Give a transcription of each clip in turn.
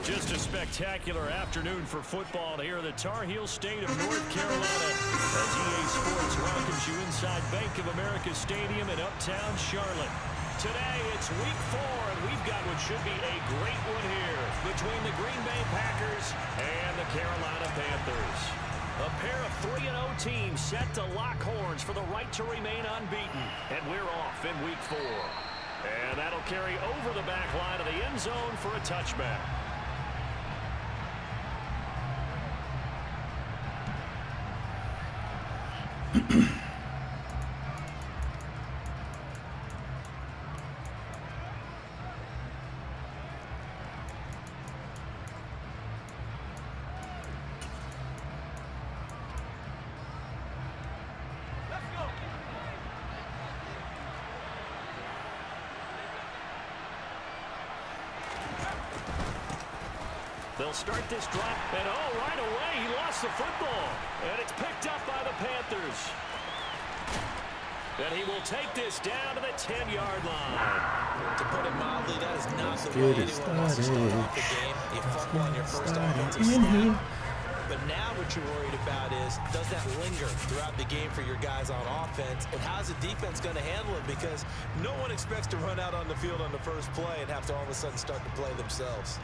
Just a spectacular afternoon for football here in the Tar Heel state of North Carolina as EA Sports welcomes you inside Bank of America Stadium in uptown Charlotte. Today it's week 4, and we've got what should be a great one here between the Green Bay Packers and the Carolina Panthers. A pair of 3-0 teams set to lock horns for the right to remain unbeaten, and we're off in week 4. And that'll carry over the back line of the end zone for a touchback. They'll start this drive, and right away, he lost the football. And it's picked up by the Panthers. And he will take this down to the 10-yard line. To put it mildly, that is not the way anyone wants to start off the game. You fumble on your first offensive snap. But now what you're worried about is, does that linger throughout the game for your guys on offense? And how's the defense going to handle it? Because no one expects to run out on the field on the first play and have to all of a sudden start to play themselves.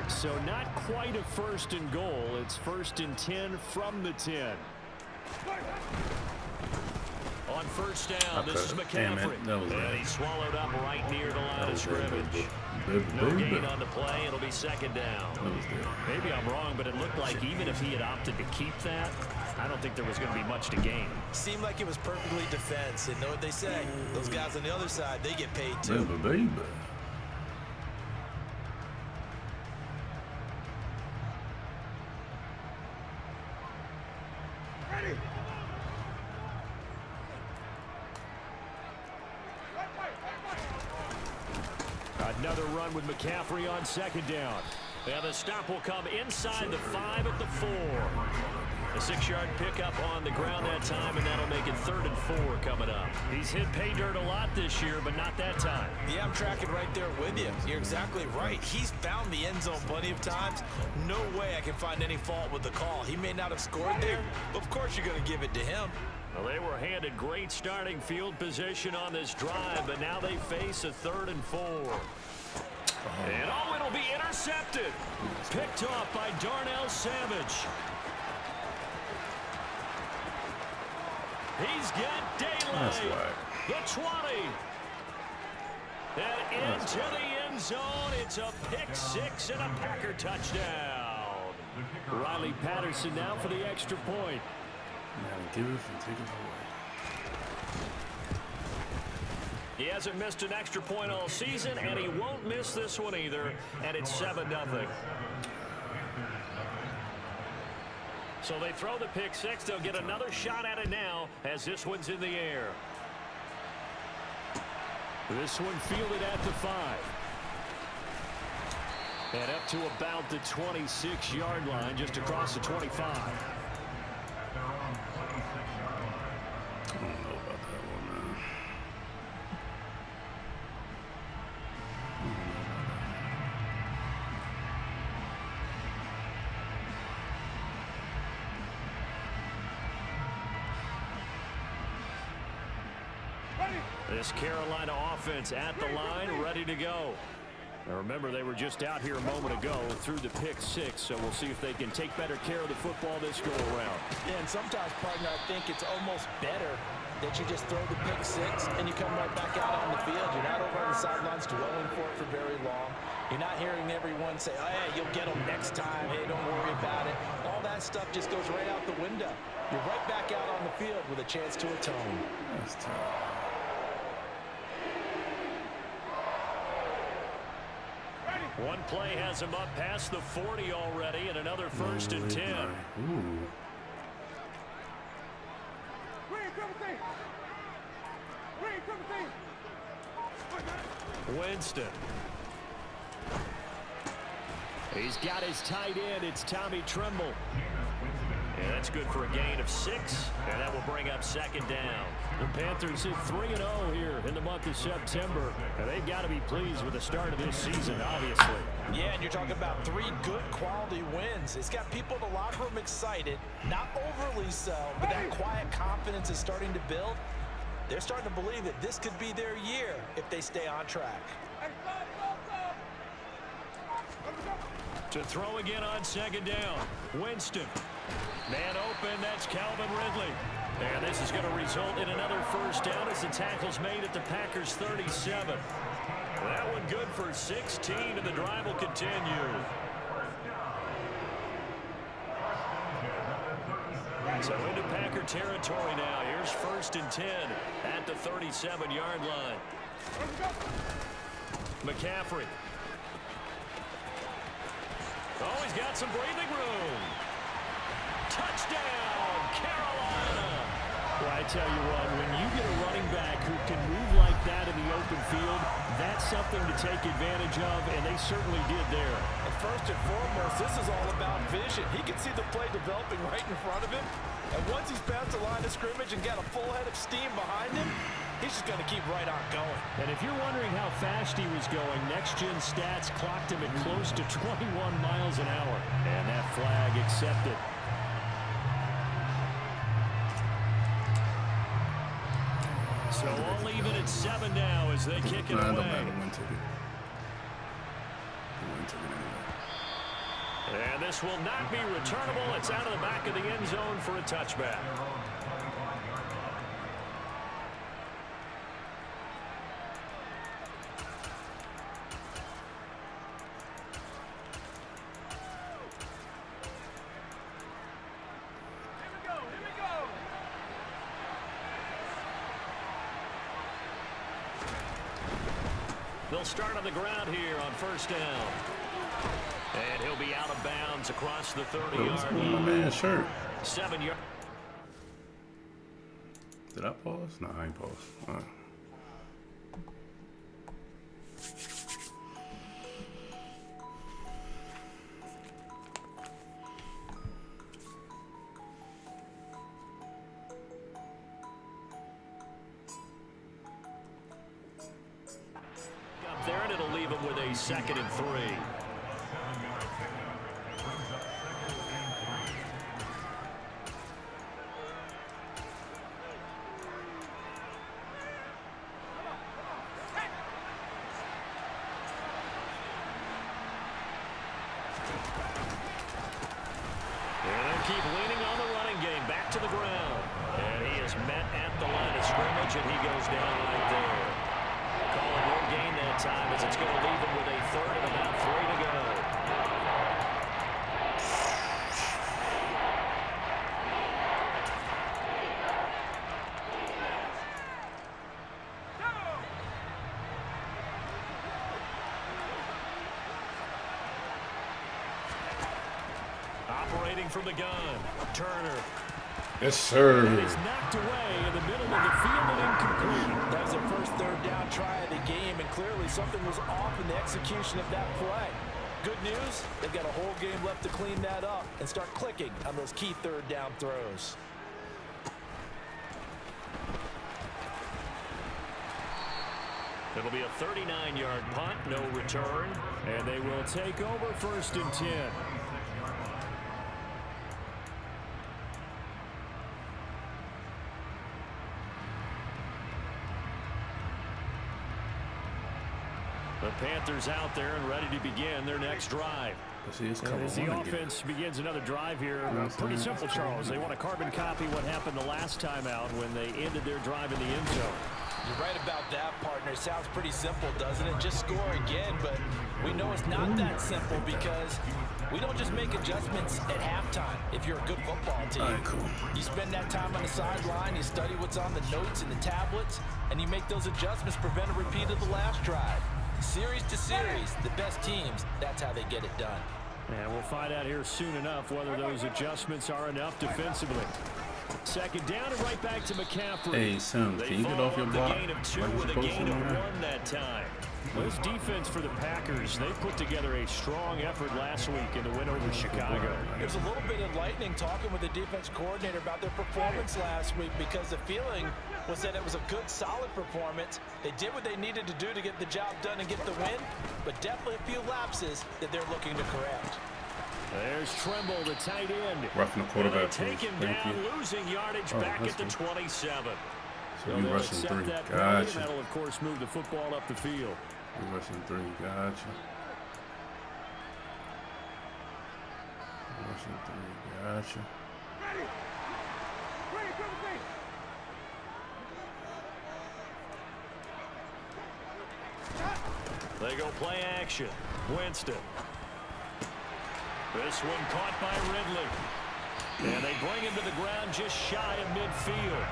So not quite a 1st and goal. It's 1st and 10 from the 10. On first down, this is McCaffrey. And he's swallowed up right near the line of scrimmage. No gain on the play. It'll be 2nd down. Maybe I'm wrong, but it looked like even if he had opted to keep that, I don't think there was going to be much to gain. Seemed like it was perfectly defense. And know what they say? Those guys on the other side, they get paid too. Another run with McCaffrey on 2nd down. And the stop will come inside the 5 at the 4. A 6-yard pickup on the ground that time, and that'll make it 3rd and 4 coming up. He's hit pay dirt a lot this year, but not that time. Yeah, I'm tracking right there with you. You're exactly right. He's found the end zone plenty of times. No way I can find any fault with the call. He may not have scored there, but of course you're going to give it to him. Well, they were handed great starting field position on this drive, but now they face a 3rd and 4. And it'll be intercepted. Picked off by Darnell Savage. He's got daylight. The 20. And into the end zone. It's a pick 6 and a Packer touchdown. Riley Patterson now for the extra point. He hasn't missed an extra point all season, and he won't miss this one either, and it's 7-0. So they throw the pick 6. They'll get another shot at it now as this one's in the air. This one fielded at the 5. And up to about the 26-yard line, just across the 25. This Carolina offense at the line, ready to go. Now remember, they were just out here a moment ago through the pick 6, so we'll see if they can take better care of the football this go-around. Yeah, and sometimes, partner, I think it's almost better that you just throw the pick 6 and you come right back out on the field. You're not over on the sidelines dwelling for it for very long. You're not hearing everyone say, oh, hey, you'll get them next time. Hey, don't worry about it. All that stuff just goes right out the window. You're right back out on the field with a chance to atone. That's tough. One play has him up past the 40 already, and another 1st and 10. Winston. He's got his tight end. It's Tommy Tremble. And That's good for a gain of 6, and that will bring up second down. The Panthers hit 3-0 here in the month of September, and they've got to be pleased with the start of this season, obviously. Yeah, and you're talking about 3 good quality wins. It's got people in the locker room excited, not overly so, but that quiet confidence is starting to build. They're starting to believe that this could be their year if they stay on track. To throw again on second down. Winston. Man open, that's Calvin Ridley. And this is going to result in another first down as the tackle's made at the Packers 37. That one good for 16, and the drive will continue. So into Packer territory now. Here's 1st and 10 at the 37-yard line. McCaffrey. Oh, he's got some breathing room. Touchdown, Carolina. Well, I tell you what, when you get a running back who can move like that in the open field, that's something to take advantage of, and they certainly did there. And first and foremost, this is all about vision. He can see the play developing right in front of him, and once he's past the line of scrimmage and got a full head of steam behind him, he's just going to keep right on going. And if you're wondering how fast he was going, next-gen stats clocked him at close to 21 miles an hour. And that flag accepted. So all even at 7 now as they kick it away. And this will not be returnable. It's out of the back of the end zone for a touchback. They'll start on the ground here on first down. And he'll be out of bounds across the 30-yard line. My man's shirt. 7 yards. Did I pause? No, I ain't pause. All right. Up there, and it'll leave him with a 2nd and 3. Keep leaning on the running game, back to the ground. And he is met at the line of scrimmage, and he goes down right there. Calling no gain that time as it's going to leave him with a 3rd and about 3 to go. Operating from the gun, Turner. Yes, sir. And he's knocked away in the middle of the field and incomplete. That was their first 3rd down try of the game, and clearly something was off in the execution of that play. Good news, they've got a whole game left to clean that up and start clicking on those key 3rd down throws. It'll be a 39-yard punt, no return, and they will take over 1st and 10. The Panthers out there and ready to begin their next drive. As the offense begins another drive here, pretty simple, Charles. They want to carbon copy what happened the last time out when they ended their drive in the end zone. You're right about that, partner. It sounds pretty simple, doesn't it? Just score again, but we know it's not that simple because we don't just make adjustments at halftime if you're a good football team. All right, cool. You spend that time on the sideline, you study what's on the notes and the tablets, and you make those adjustments, prevent a repeat of the last drive. Series to series, the best teams, that's how they get it done. And we'll find out here soon enough whether those adjustments are enough defensively. 2nd down and right back to McCaffrey. Hey, Sam, can you get off your block? Gain of 2 with a gain of 1 that time. This defense for the Packers, they put together a strong effort last week in the win over Chicago. It was a little bit enlightening talking with the defense coordinator about their performance last week, because the feeling was that it was a good, solid performance. They did what they needed to do to get the job done and get the win, but definitely a few lapses that they're looking to correct. There's Tremble, the tight end. Roughing the quarterback. Take him down, losing yardage back at the 27. So you rushing 3. Gotcha. That'll, of course, move the football up the field. You rushing 3. Gotcha. Rushing 3. Gotcha. They go play action. Winston. This one caught by Ridley. And they bring him to the ground just shy of midfield.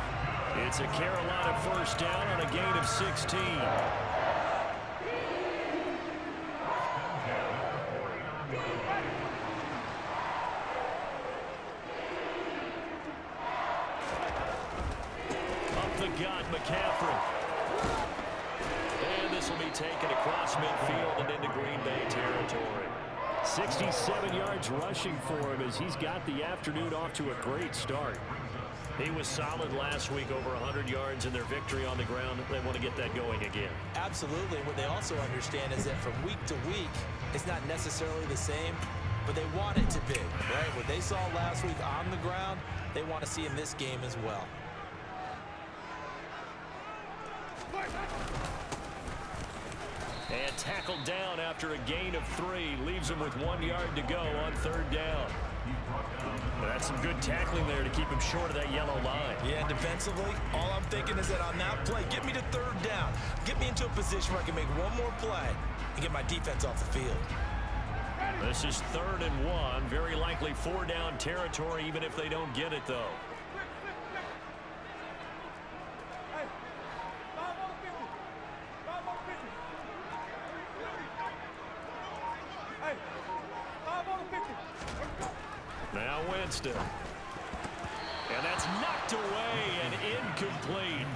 It's a Carolina first down on a gain of 16. Up the gut, McCaffrey. And this will be taken across midfield and into Green Bay territory. 67 yards rushing for him as he's got the afternoon off to a great start. He was solid last week, over 100 yards in their victory on the ground. They want to get that going again. Absolutely. What they also understand is that from week to week, it's not necessarily the same, but they want it to be, right? What they saw last week on the ground, they want to see in this game as well. And tackled down after a gain of 3. Leaves him with 1 yard to go on third down. That's some good tackling there to keep him short of that yellow line. Yeah, defensively, all I'm thinking is that on that play, get me to third down. Get me into a position where I can make one more play and get my defense off the field. This is 3rd and 1. Very likely 4 down territory, even if they don't get it, though. Now Winston. And that's knocked away and incomplete.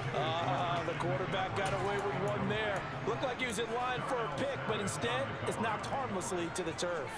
The quarterback got away with one there. Looked like he was in line for a pick, but instead, it's knocked harmlessly to the turf.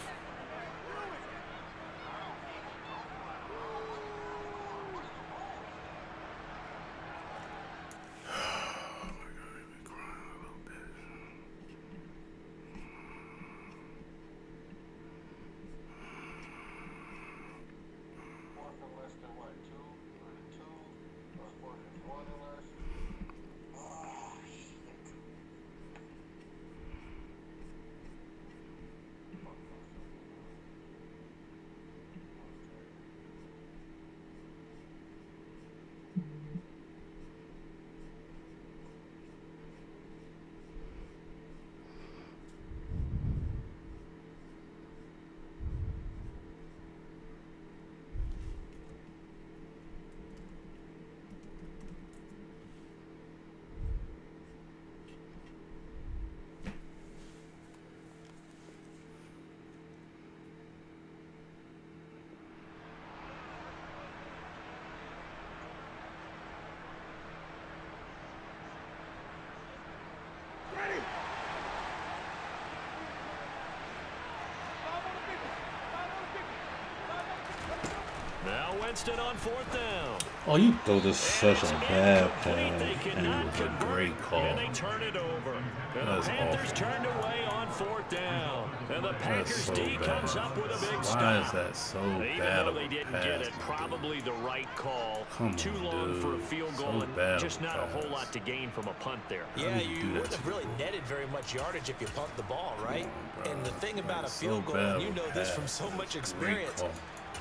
Now Winston on 4th down. Oh, you throw this such a bad pass, and it was a great call. And they turn it over. And the Panthers turned away on 4th down. And the Packers D comes up with a big stop. Why is that so bad? Even though they didn't get it, probably the right call. Too long for a field goal, and just not a whole lot to gain from a punt there. Yeah, you wouldn't have really netted very much yardage if you pumped the ball, right? And the thing about a field goal, and you know this from so much experience,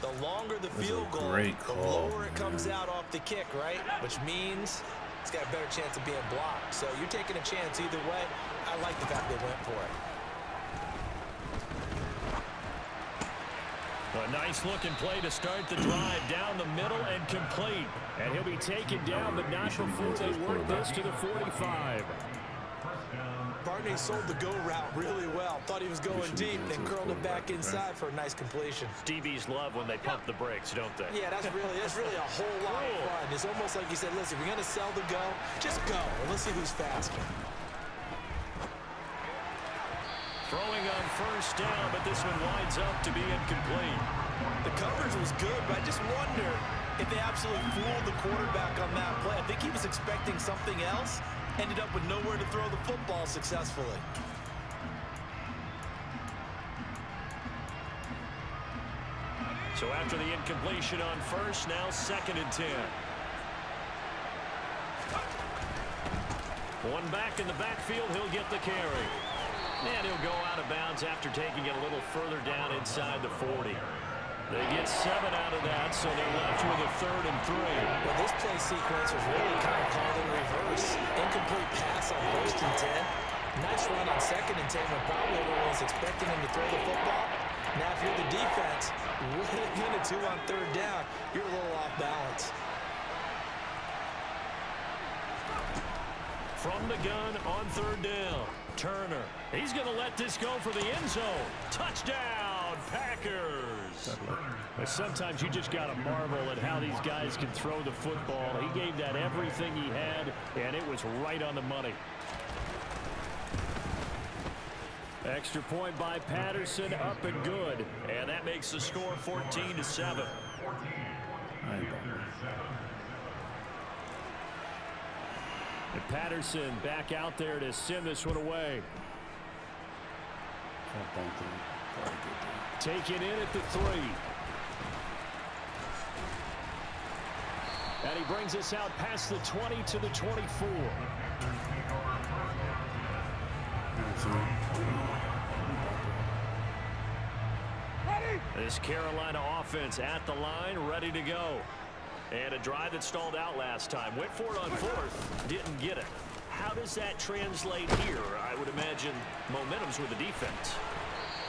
the longer the field goal, the lower it comes out off the kick, right? Which means it's got a better chance of being blocked. So you're taking a chance either way. I like the fact they went for it. A nice looking play to start the drive down the middle and complete. And he'll be taken down, but not before they work this to the 45. Barney sold the go route really well. Thought he was going deep, then curled it back inside for a nice completion. DBs love when they pump the brakes, don't they? Yeah, that's really a whole lot of fun. It's almost like you said, listen, if you're going to sell the go, just go, and let's see who's faster. Throwing on first down, but this one winds up to be incomplete. The coverage was good, but I just wonder if they absolutely fooled the quarterback on that play. I think he was expecting something else, ended up with nowhere to throw the football successfully. So after the incompletion on first, now 2nd and 10. One back in the backfield, he'll get the carry. And he'll go out of bounds after taking it a little further down inside the 40. They get 7 out of that, so they're left with a 3rd and 3. Well, this play sequence was really kind of called in reverse. Incomplete pass on 1st and 10. Nice run on 2nd and 10 when probably everyone was expecting him to throw the football. Now, if you're the defense, really being a 2 on 3rd down, you're a little off balance. From the gun on 3rd down, Turner. He's going to let this go for the end zone. Touchdown, Packers. Sometimes you just got to marvel at how these guys can throw the football. He gave that everything he had, and it was right on the money. Extra point by Patterson, up and good. And that makes the score 14-7. And Patterson back out there to send this one away. Taken in at the 3. And he brings us out past the 20 to the 24. This Carolina offense at the line, ready to go. And a drive that stalled out last time. Went for it on 4th, didn't get it. How does that translate here? I would imagine momentum's with the defense.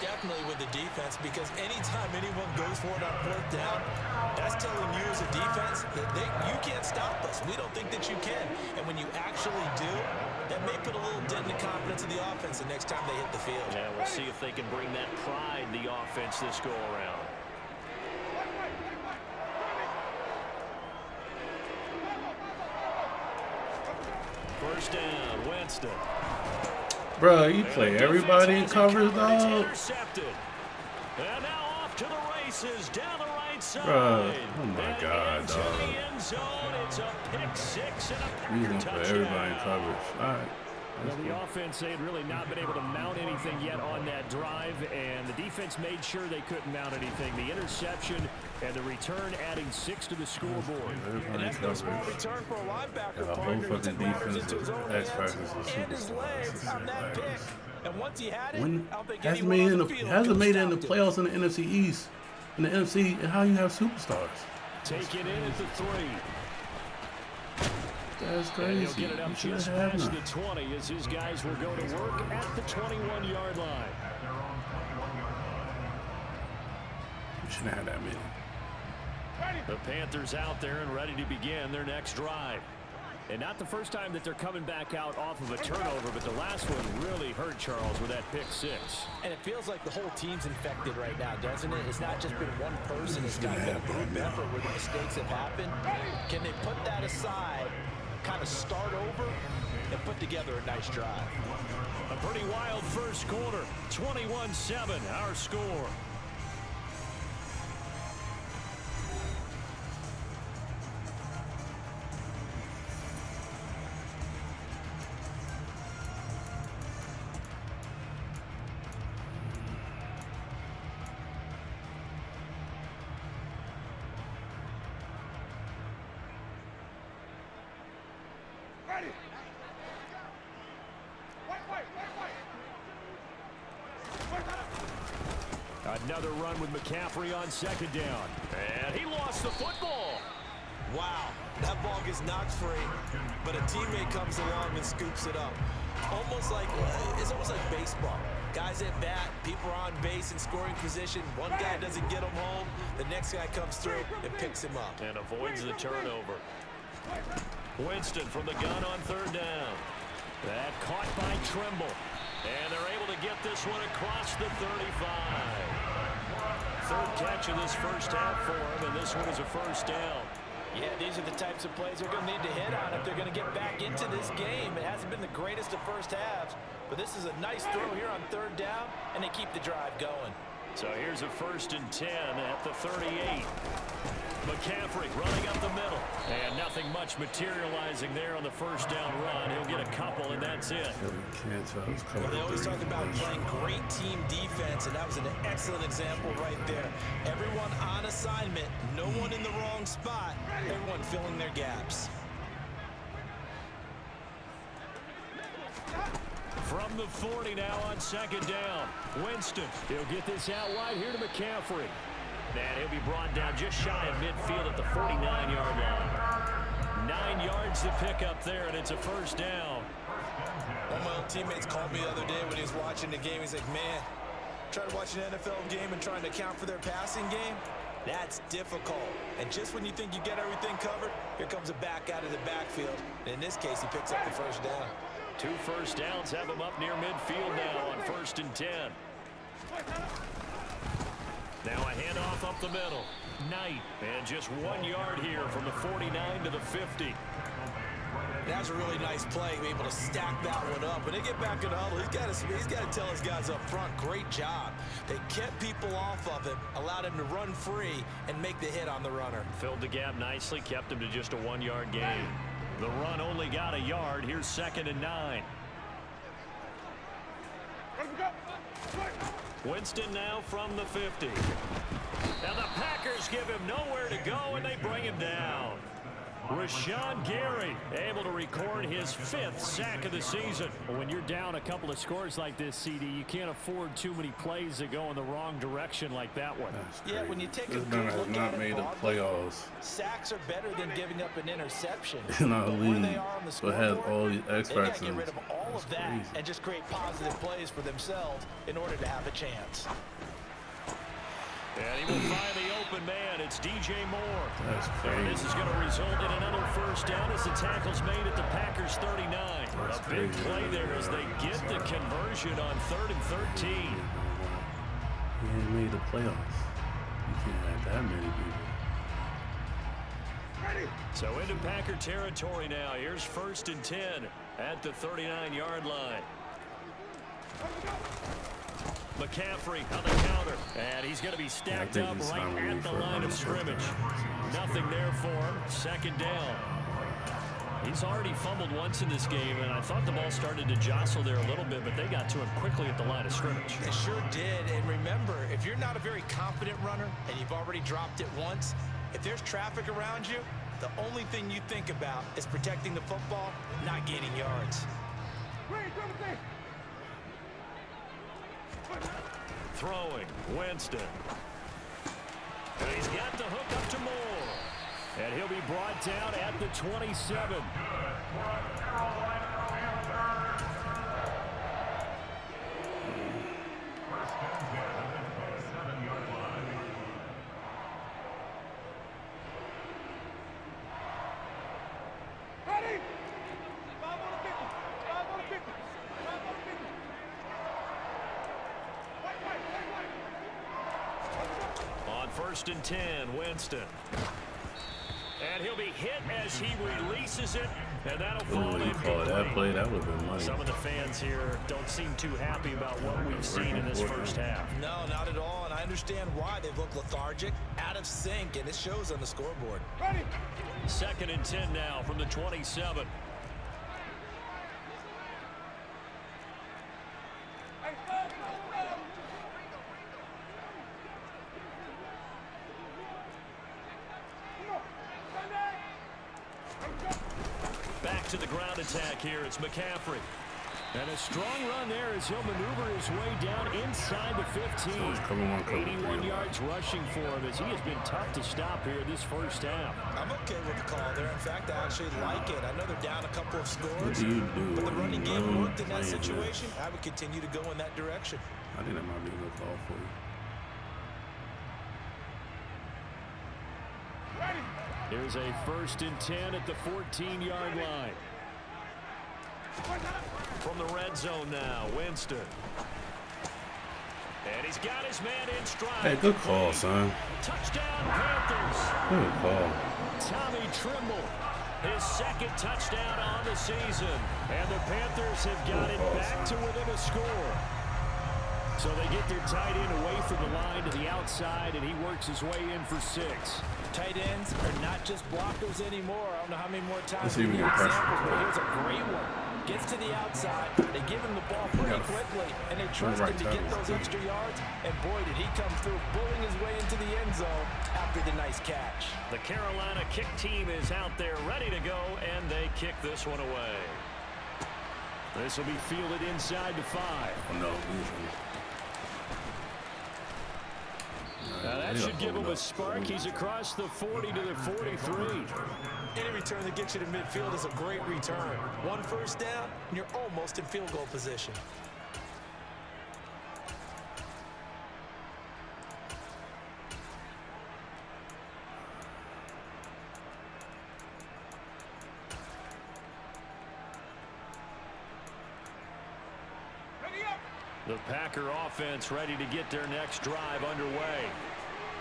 Definitely with the defense, because anytime anyone goes for it on 4th down, that's telling you as a defense that you can't stop us. We don't think that you can. And when you actually do, that may put a little dent in the confidence of the offense the next time they hit the field. Yeah, we'll see if they can bring that pride in the offense this go around. First down, Winston. Bro, you play everybody in coverage, dog. Intercepted. And now off to the races down the right side. Bro, oh my God, into dog. the end zone. It's a pick 6 and a You Packer gonna touchdown. play everybody in coverage. All right. Well, the offense, they had really not been able to mount anything yet on that drive, and the defense made sure they couldn't mount anything. The interception and the return adding 6 to the scoreboard. And that's no small return for a linebacker The whole partner. He fucking took matters into his defense own of hands X-Factors and his legs on that pick. And once he had it, When I don't think hasn't anyone made on it in the the field hasn't could made it in the stop playoffs in the NFC East. In the NFC, and how you have superstars. Take it in at the 3. That's And he'll crazy. get it up You should just have past none. the 20 as his guys will go to work at the 21-yard line. You shouldn't have that many. The Panthers out there and ready to begin their next drive. And not the first time that they're coming back out off of a turnover, but the last one really hurt Charles with that pick 6. And it feels like the whole team's infected right now, doesn't it? It's not just been one person. It's got to be a group effort where the mistakes have happened. Can they put that aside, kind of start over, and put together a nice drive? A pretty wild first quarter. 21-7, our score. Another run with McCaffrey on 2nd down. And he lost the football. Wow, that ball gets knocked free, but a teammate comes along and scoops it up. It's almost like baseball. Guys at bat, people are on base in scoring position. One guy doesn't get him home. The next guy comes through and picks him up. And avoids the turnover. Winston from the gun on 3rd down. That caught by Trimble. And they're able to get this one across the 35. 3rd catch of this first half for him, and this one is a first down. Yeah, these are the types of plays they're going to need to hit on if they're going to get back into this game. It hasn't been the greatest of first halves, but this is a nice throw here on third down, and they keep the drive going. So here's a 1st and 10 at the 38. McCaffrey running up the middle. And nothing much materializing there on the first down run. He'll get a couple, and that's it. Well, they always talk about playing great team defense, and that was an excellent example right there. Everyone on assignment, no one in the wrong spot, everyone filling their gaps. From the 40 now on 2nd down. Winston, he'll get this out wide here to McCaffrey. And he'll be brought down just shy of midfield at the 49-yard line. 9 yards to pick up there, and it's a 1st down. One of my old teammates called me the other day when he was watching the game. He's like, man, trying to watch an NFL game and trying to account for their passing game, that's difficult. And just when you think you get everything covered, here comes a back out of the backfield. And in this case, he picks up the 1st down. 2 first downs have him up near midfield now on 1st and 10. Now a handoff up the middle. Knight, and just 1 yard here from the 49 to the 50. That's a really nice play, be able to stack that one up. When they get back in the huddle, he's got to tell his guys up front, great job. They kept people off of him, allowed him to run free, and make the hit on the runner. Filled the gap nicely, kept him to just a 1 yard gain. The run only got a yard. Here's 2nd and 9. Winston now from the 50. Now the Packers give him nowhere to go, and they bring him down. Rashawn Gary able to record his 5th sack of the season. When you're down a couple of scores like this, CD, you can't afford too many plays that go in the wrong direction like that one. Yeah, when you take a This good man has look not at made it, the playoffs sacks are better than giving up an interception. in our But where league, they are on the but has scoreboard, all these X they got to factors. get rid of all That's of that crazy. and just create positive plays for themselves in order to have a chance. And he will find the open man. It's DJ Moore. That's And crazy. this is going to result in another 1st down as the tackle's made at the Packers 39. That's A big crazy. play there as they get the conversion on 3rd and 13. He ain't made the playoffs. You can't have that many people. So into Packer territory now. Here's 1st and 10 at the 39-yard line. McCaffrey on the counter, and he's going to be stacked up right at the line of scrimmage. Nothing there for him. 2nd down. He's already fumbled once in this game, and I thought the ball started to jostle there a little bit, but they got to him quickly at the line of scrimmage. They sure did. And remember, if you're not a very confident runner and you've already dropped it once, if there's traffic around you, the only thing you think about is protecting the football, not gaining yards. Throwing, Winston. And he's got the hook up to Moore. And he'll be brought down at the 27. On 1st and 10, Winston. And he'll be hit as he releases it, and that'll fall Ooh, you call that incomplete. play? That would have been money. Some of the fans here don't seem too happy about what we've seen in this first half. No, not at all, and I understand why. They look lethargic, out of sync, and it shows on the scoreboard. 2nd and 10 now from the 27. Back to the ground attack here. It's McCaffrey. And a strong run there as he'll maneuver his way down inside the 15. 81 yards rushing for him as he has been tough to stop here this first half. I'm okay with the call there. In fact, I actually like it. I know they're down a couple of scores, What do you do? but the running game worked in that Playing situation. I would continue to go in that direction. I think that might be a good call for you. Here's a 1st and 10 at the 14-yard line. From the red zone now, Winston. And he's got his man in stride. Hey, good call, son. Touchdown, Panthers. Good call. Tommy Trimble. His second touchdown on the season. And the Panthers have got it back to within a score. So they get their tight end away from the line to the outside, and he works his way in for 6. Tight ends are not just blockers anymore. I don't know how many more times we we get need pressure. examples, but here's a great one. Gets to the outside, they give him the ball pretty quickly, and they trust him to get those extra yards. And boy, did he come through, bulling his way into the end zone after the nice catch. The Carolina kick team is out there ready to go, and they kick this one away. This will be fielded inside the 5. Oh, no. Now that should give him a spark. He's across the 40 to the 43. Any return that gets you to midfield is a great return. One first down, and you're almost in field goal position. The Packer offense ready to get their next drive underway.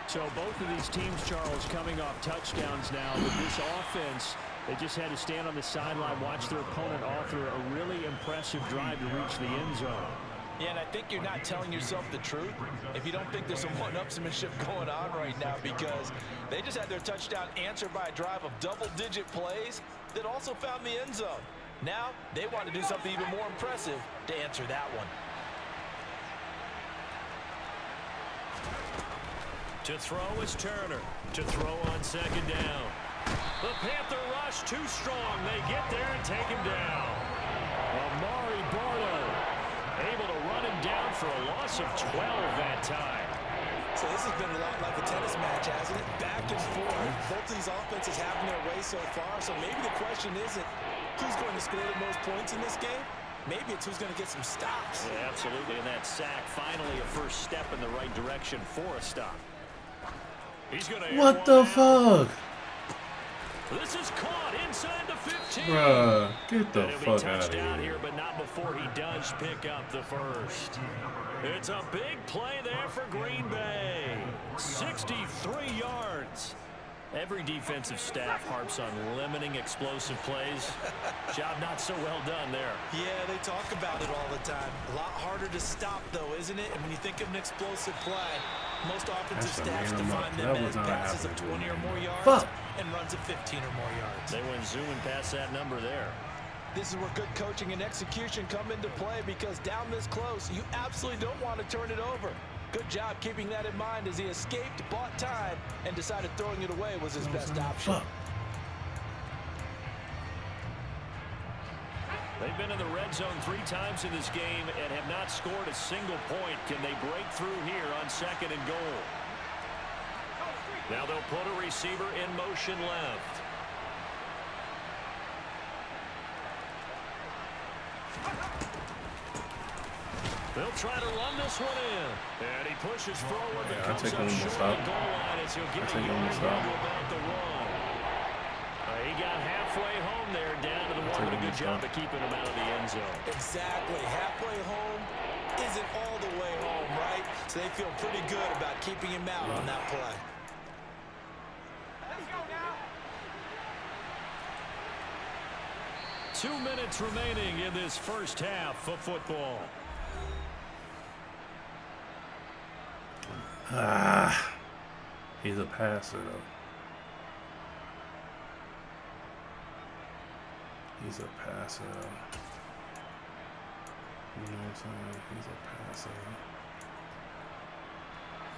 So both of these teams, Charles, coming off touchdowns now. But this offense, they just had to stand on the sideline, watch their opponent author a really impressive drive to reach the end zone. Yeah, and I think you're not telling yourself the truth if you don't think there's some one-upsmanship going on right now, because they just had their touchdown answered by a drive of double-digit plays that also found the end zone. Now they want to do something even more impressive to answer that one. To throw is Turner. To throw on second down. The Panther rush too strong. They get there and take him down. Amari Bardo able to run him down for a loss of 12 that time. So this has been a lot like a tennis match, hasn't it? Back and forth. Both of these offenses having their way so far. So maybe the question isn't who's going to score the most points in this game. Maybe it's who's going to get some stops. Yeah, absolutely. And that sack, finally a first step in the right direction for a stop. He's gonna What the fuck? This is caught inside the 15. Bruh, get the fuck out of Touchdown here. here, but not before he does pick up the first. It's a big play there for Green Bay. 63 yards. Every defensive staff harps on limiting explosive plays. Job not so well done there. Yeah, they talk about it all the time. A lot harder to stop, though, isn't it? And when you think of an explosive play, most offensive staffs define them as passes of 20 or more yards and runs of 15 or more yards. They went zooming past that number there. This is where good coaching and execution come into play, because down this close, you absolutely don't want to turn it over. Good job keeping that in mind as he escaped, bought time, and decided throwing it away was his best option. They've been in the red zone 3 times in this game and have not scored a single point. Can they break through here on second and goal? Now they'll put a receiver in motion left. They'll try to run this one in. And he pushes forward. Yeah, I'll take him to stop. I'll take him to stop. He got halfway home there, down to the one. A good job of keeping him out of the end zone. Exactly. Halfway home isn't all the way home, right? So they feel pretty good about keeping him out on that play. Let's go now. 2 minutes remaining in this first half of football. He's a passer, though. He's a passer, though. You know what I'm saying? He's a passer.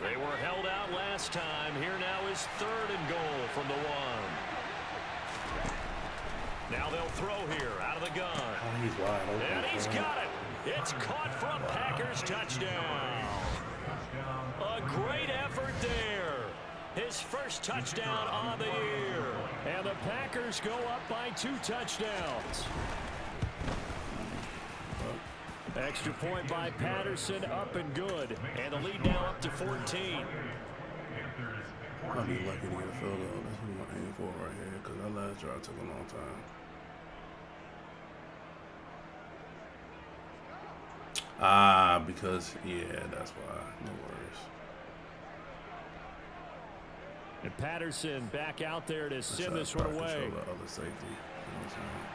They were held out last time. Here now is 3rd and goal from the 1. Now they'll throw here out of the gun. Oh, he's wide open. And he's got it. It's caught for a Packers touchdown. A great effort there. His first touchdown on the year. And the Packers go up by 2 touchdowns. Extra point by Patterson, up and good. And the lead now up to 14. I'll be lucky to get a field goal. That's what I'm aiming for right here, because that last drive took a long time. Because, yeah, that's why. No worries. And Patterson back out there to send this one away. The other safety. You know what I'm saying?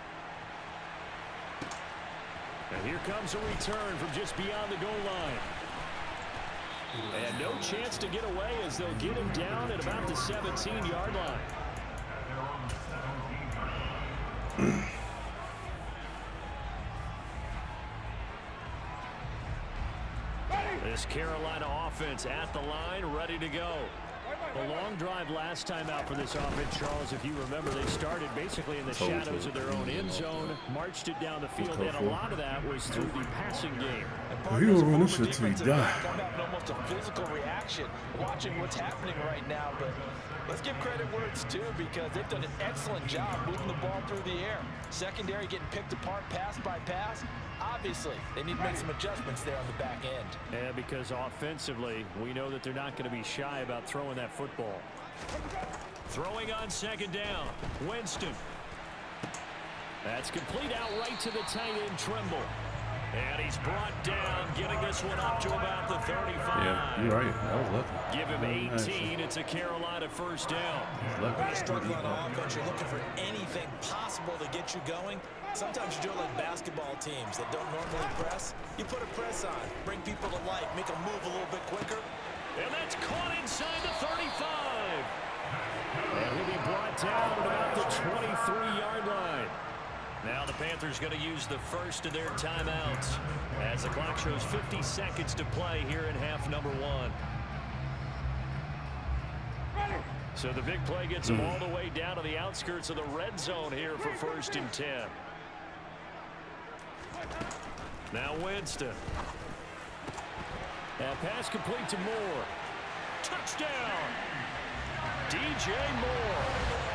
And here comes a return from just beyond the goal line. And no chance to get away as they'll get him down at about the 17-yard line. This Carolina offense at the line, ready to go. A long drive last time out for this offense, Charles. If you remember, they started basically in the shadows of their own end zone, marched it down the field, and a lot of that was through the passing game. He will run this shit till he die. I'm having almost a physical reaction watching what's happening right now, but let's give credit where it's due because they've done an excellent job moving the ball through the air. Secondary getting picked apart pass by pass. Obviously, they need to make some adjustments there on the back end. Yeah, because offensively, we know that they're not going to be shy about throwing that football. Throwing on second down, Winston. That's complete out right to the tight end, Trimble. And he's brought down, getting this one up to about the 35. Yeah, you're right. I was lucky. Give him 18. It's a Carolina first down. When you're struggling on offense, you're looking for anything possible to get you going. Sometimes you do it like basketball teams that don't normally press. You put a press on, bring people to life, make them move a little bit quicker. And that's caught inside the 35. And he'll be brought down at about the 23-yard line. Now the Panthers going to use the first of their timeouts as the clock shows 50 seconds to play here in half number one. So the big play gets them all the way down to the outskirts of the red zone here for 1st and 10. Now Winston. That pass complete to Moore. Touchdown! DJ Moore.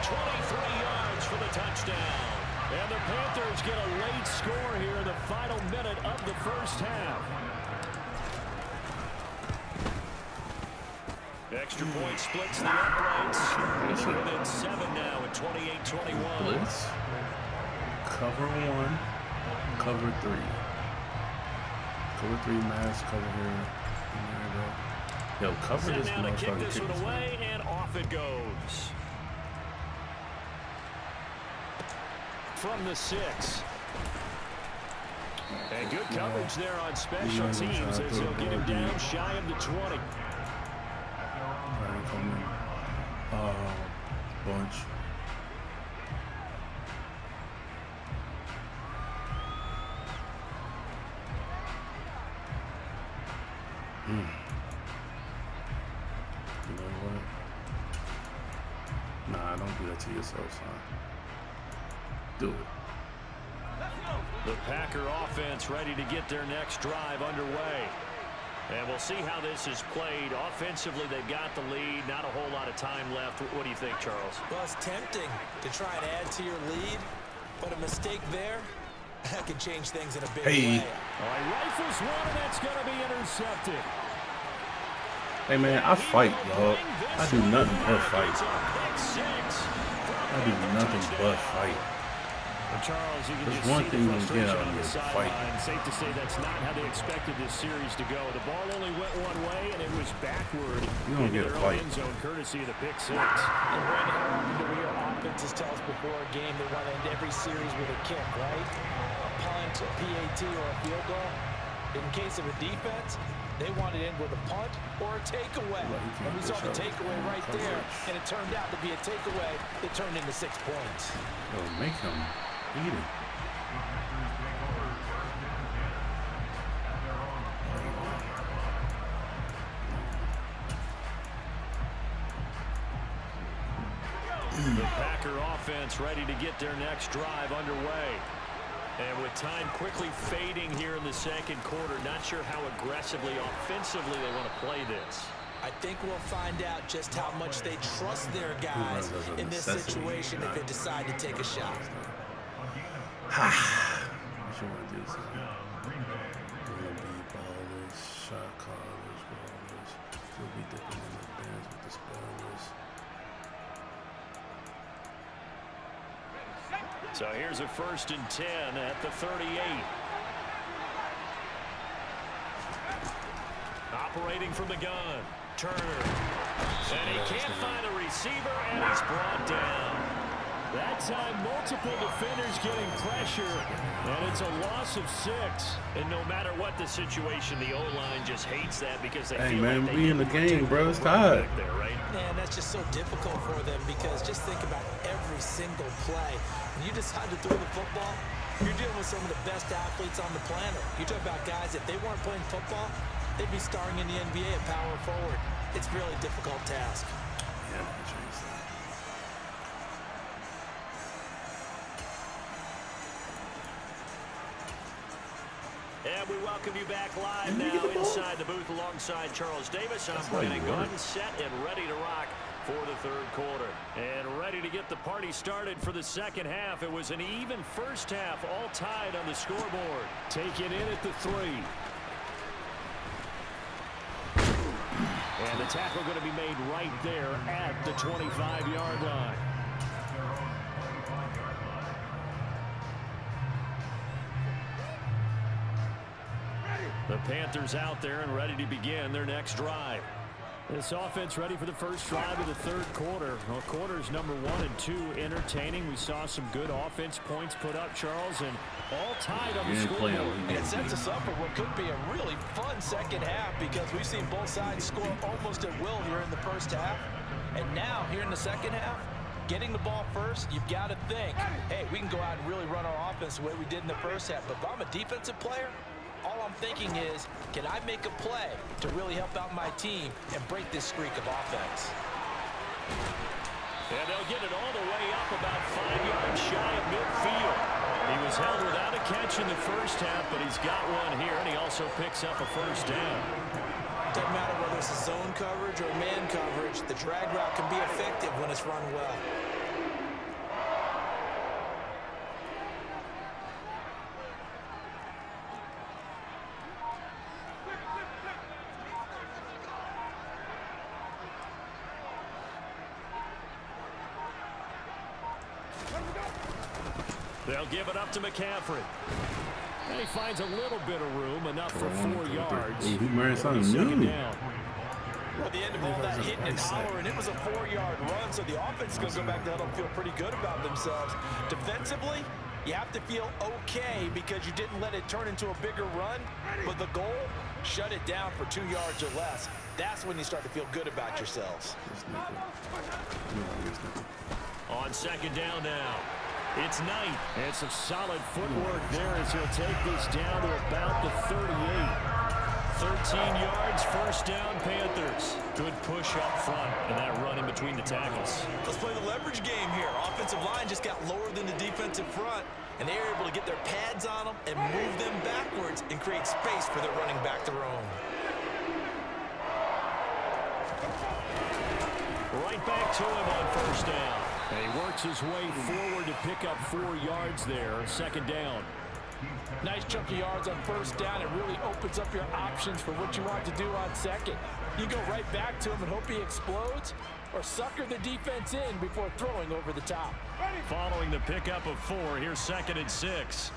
23 yards for the touchdown. And the Panthers get a late score here in the final minute of the first half. Extra point splits the uprights. They're within 7 now at 28-21. Blitz. Cover 1. Cover 3. Cover 3 mass. Cover here. Yo, cover this motherfucker. Kick this one kick away, and off it goes. From the 6. And good coverage there on special teams as they'll get him down shy of the 20. Bunch. You know what? Nah, don't do that to yourself, son. Do it. The Packer offense ready to get their next drive underway. And we'll see how this is played. Offensively, they've got the lead. Not a whole lot of time left. What do you think, Charles? Well, it's tempting to try and add to your lead, but a mistake there, that could change things in a big way. All right, rifles one, and that's going to be intercepted. Hey, man, I fight, dog. I do nothing but fight. I do nothing but fight. Charles, you can There's just one see thing the you frustration get out on of the this sideline. fight. Safe to say that's not how they expected this series to go. The ball only went one way, and it was backward. You don't get a fight. End zone, courtesy of the pick 6. And Brandon, how often do we hear offenses tell us before a game they want to end every series with a kick, right? A punt, a PAT, or a field goal. In case of a defense, they want it in with a punt or a takeaway. And we saw the takeaway right there, and it turned out to be a takeaway that turned into 6 points. Yo, make him eat it. The Packer offense ready to get their next drive underway. And with time quickly fading here in the second quarter, not sure how aggressively, offensively they want to play this. I think we'll find out just how much they trust their guys in this situation if they decide to take a shot. What you want to do, son? We're going to be ballers, shot callers, ballers. We'll be dipping in the bands with the spoilers. So here's a 1st and 10 at the 38. Operating from the gun. Turner And he can't find a receiver, and he's brought down. That time, multiple defenders getting pressure, and it's a loss of 6. And no matter what the situation, the O-line just hates that because they feel man, like we in the game, bro. It's tied. There, right? Man, that's just so difficult for them because just think about every single play. When you decide to throw the football, you're dealing with some of the best athletes on the planet. You talk about guys, if they weren't playing football, they'd be starring in the NBA at power forward. It's a really difficult task. Yeah, and we welcome you back live now inside the booth alongside Charles Davis. I'm Brandon Gordon, set and ready to rock for the third quarter. And ready to get the party started for the second half. It was an even first half, all tied on the scoreboard. Take it in at the 3. And the tackle going to be made right there at the 25-yard line. The Panthers out there and ready to begin their next drive. This offense ready for the first drive of the third quarter. Well, quarters number 1 and 2 entertaining. We saw some good offense points put up, Charles, and all tied on the scoreboard. It sets us up for what could be a really fun second half because we've seen both sides score almost at will here in the first half. And now, here in the second half, getting the ball first, you've got to think, hey, we can go out and really run our offense the way we did in the first half. But if I'm a defensive player, all I'm thinking is, can I make a play to really help out my team and break this streak of offense? And they'll get it all the way up about 5 yards shy of midfield. He was held without a catch in the first half, but he's got one here, and he also picks up a first down. Doesn't matter whether it's a zone coverage or man coverage, the drag route can be effective when it's run well. They'll give it up to McCaffrey. And he finds a little bit of room, enough for 4 yards. He married something new. Well, the end of all that hitting and hollering, it was a 4-yard run, so the offense is going to go back to them feel pretty good about themselves. Defensively, you have to feel okay because you didn't let it turn into a bigger run, but the goal, shut it down for 2 yards or less. That's when you start to feel good about yourselves. On second down now. It's Knight, and some solid footwork there as he'll take this down to about the 38. 13 yards, first down, Panthers. Good push up front, and that run in between the tackles. Let's play the leverage game here. Offensive line just got lower than the defensive front, and they were able to get their pads on them and move them backwards and create space for their running back to roam. Right back to him on first down. And he works his way forward to pick up 4 yards there. Second down. Nice chunk of yards on first down. It really opens up your options for what you want to do on second. You go right back to him and hope he explodes, or sucker the defense in before throwing over the top. Following the pickup of 4, here's 2nd and 6.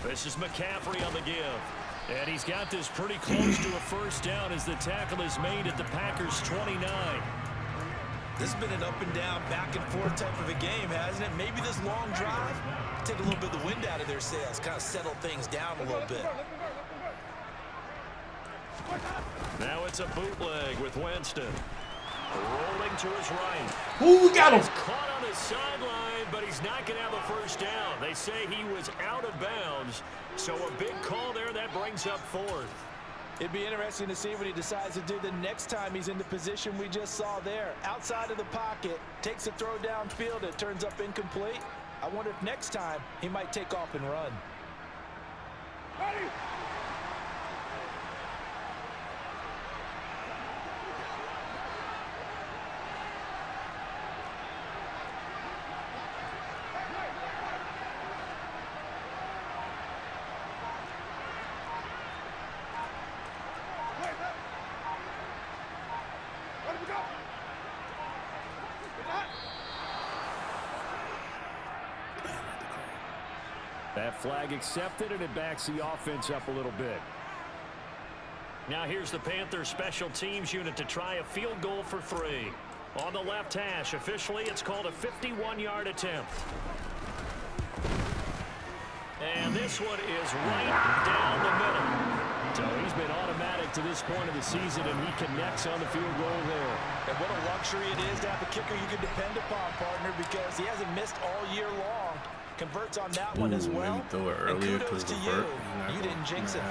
This is McCaffrey on the give. And he's got this pretty close to a first down as the tackle is made at the Packers' 29. This has been an up and down, back and forth type of a game, hasn't it? Maybe this long drive take a little bit of the wind out of their sails, kind of settle things down a little bit. Now it's a bootleg with Winston. Rolling to his right. Ooh, we got him. He's caught on his sideline, but he's not going to have a first down. They say he was out of bounds, so a big call there that brings up 4th. It'd be interesting to see what he decides to do the next time he's in the position we just saw there. Outside of the pocket, takes a throw downfield, it turns up incomplete. I wonder if next time he might take off and run. Ready. That flag accepted, and it backs the offense up a little bit. Now here's the Panthers special teams unit to try a field goal for 3. On the left hash, officially it's called a 51-yard attempt. And this one is right down the middle. So he's been automatic to this point of the season, and he connects on the field goal there. And what a luxury it is to have a kicker you can depend upon, partner, because he hasn't missed all year long. Converts on that one as well. Throw it And earlier kudos to you. You didn't jinx it.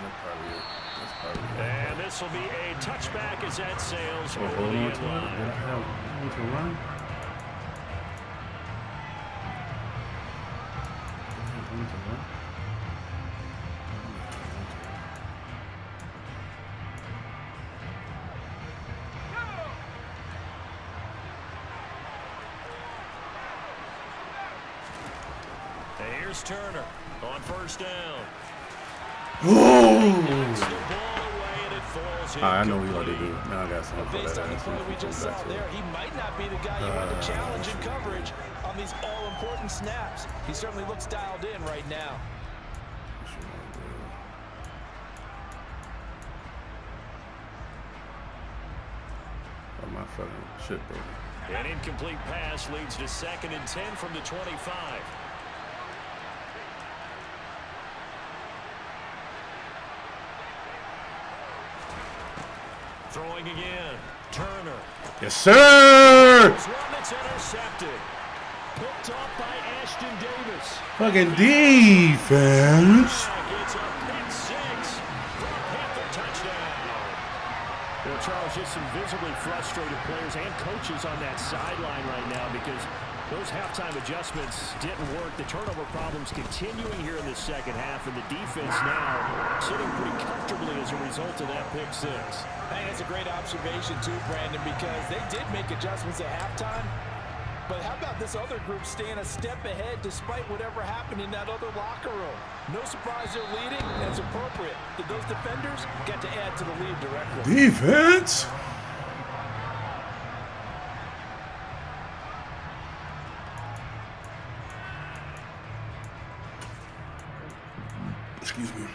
And this will be a touchback as that sails over Hold the on end to it. line. Have to run. And here's Turner on first down. I know what you ought to do. Now I got something for Based that. on the play we just saw there, he might not be the guy you want to challenge in coverage on these all-important snaps. He certainly looks dialed in right now. Oh, my fucking shit, bro. An incomplete pass leads to 2nd and 10 from the 25. Throwing again. Turner. Yes, sir! This one that's intercepted. Picked off by Ashton Davis. Fucking defense. It's a pick 6 for a Panther touchdown. Well, Charles, just some visibly frustrated players and coaches on that sideline right now because those halftime adjustments didn't work. The turnover problems continuing here in the second half, and the defense now sitting pretty comfortably as a result of that pick 6. I think that's a great observation too, Brandon, because they did make adjustments at halftime. But how about this other group staying a step ahead despite whatever happened in that other locker room? No surprise they're leading. That's appropriate. Those defenders got to add to the lead directly. Defense. Excuse me.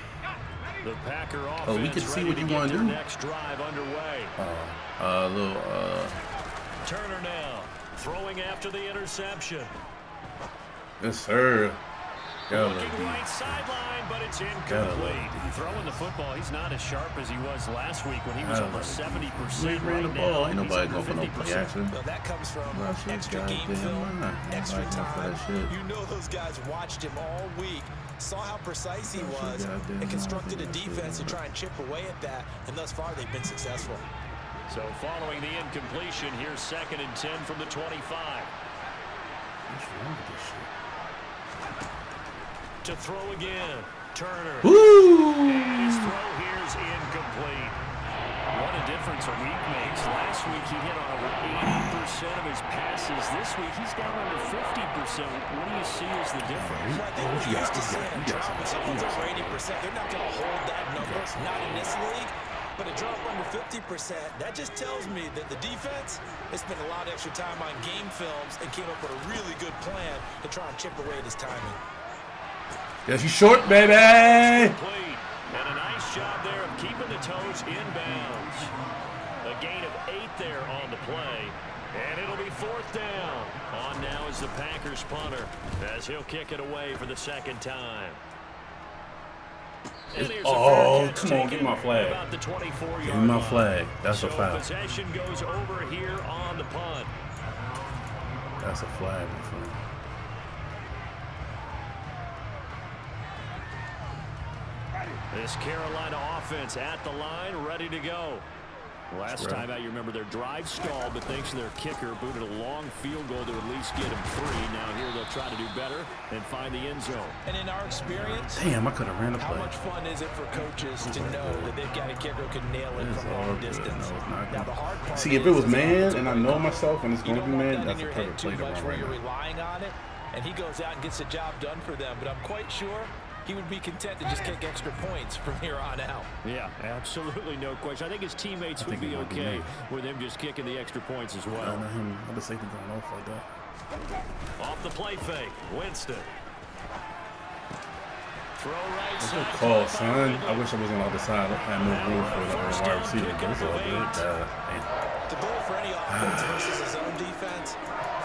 The Packer offense Oh, we can see what you want to do. Next drive underway. Turner now throwing after the interception. Yes, sir. Looking right sideline, but it's incomplete. Throwing the football, he's not as sharp as he was last week when he was almost 70%. We ran the ball. Ain't nobody going for no play action. Well, that comes from extra game film, extra time. You know those guys watched him all week, saw how precise he was, and constructed a defense to try and chip away at that, and thus far they've been successful. So following the incompletion, here's 2nd and 10 from the 25. What's wrong with this shit? To throw again, Turner. Woo! And his throw here's incomplete. What a difference a week makes. Last week he hit on over 80% of his passes. This week he's down under 50%. What do you see as the difference? Well, I think we're used to seeing a drop. If someone's over 80%, they're not going to hold that number. Not in this league. But a drop under 50%, that just tells me that the defense has spent a lot of extra time on game films and came up with a really good plan to try and chip away at his timing. Yes, you short, baby. Complete. And a nice job there of keeping the toes inbounds. A gain of 8 there on the play. And it'll be 4th down. On now is the Packers punter as he'll kick it away for the 2nd time. Oh, come on, give me my flag. About the 24-yard Give me my line. flag. That's a foul. Possession goes over here on the punt. That's a flag, my friend. This Carolina offense at the line, ready to go. Last time out, you remember their drive stalled, but thanks to their kicker, booted a long field goal to at least get him 3. Now here they'll try to do better and find the end zone. And in our experience, damn, I could have ran the how play. much fun is it for coaches to know that they've got a kicker who can nail it from long distance? Now the hard part See, if it was is man and I know myself and it's you going to don't be want man, that that's in a your head perfect too play to much run where right you're now. relying on it, and he goes out and gets the job done for them. But I'm quite sure he would be content to just kick extra points from here on out. Yeah, absolutely no question. I think his teammates would be okay with him just kicking the extra points as well. Not him. I just think he's going off like that. Off the play fake, Winston. Throw right What's side. it called, son? I wish I was on the other side. I had no room for the wide receiver, but it's all good. The goal for any offense versus his own defense,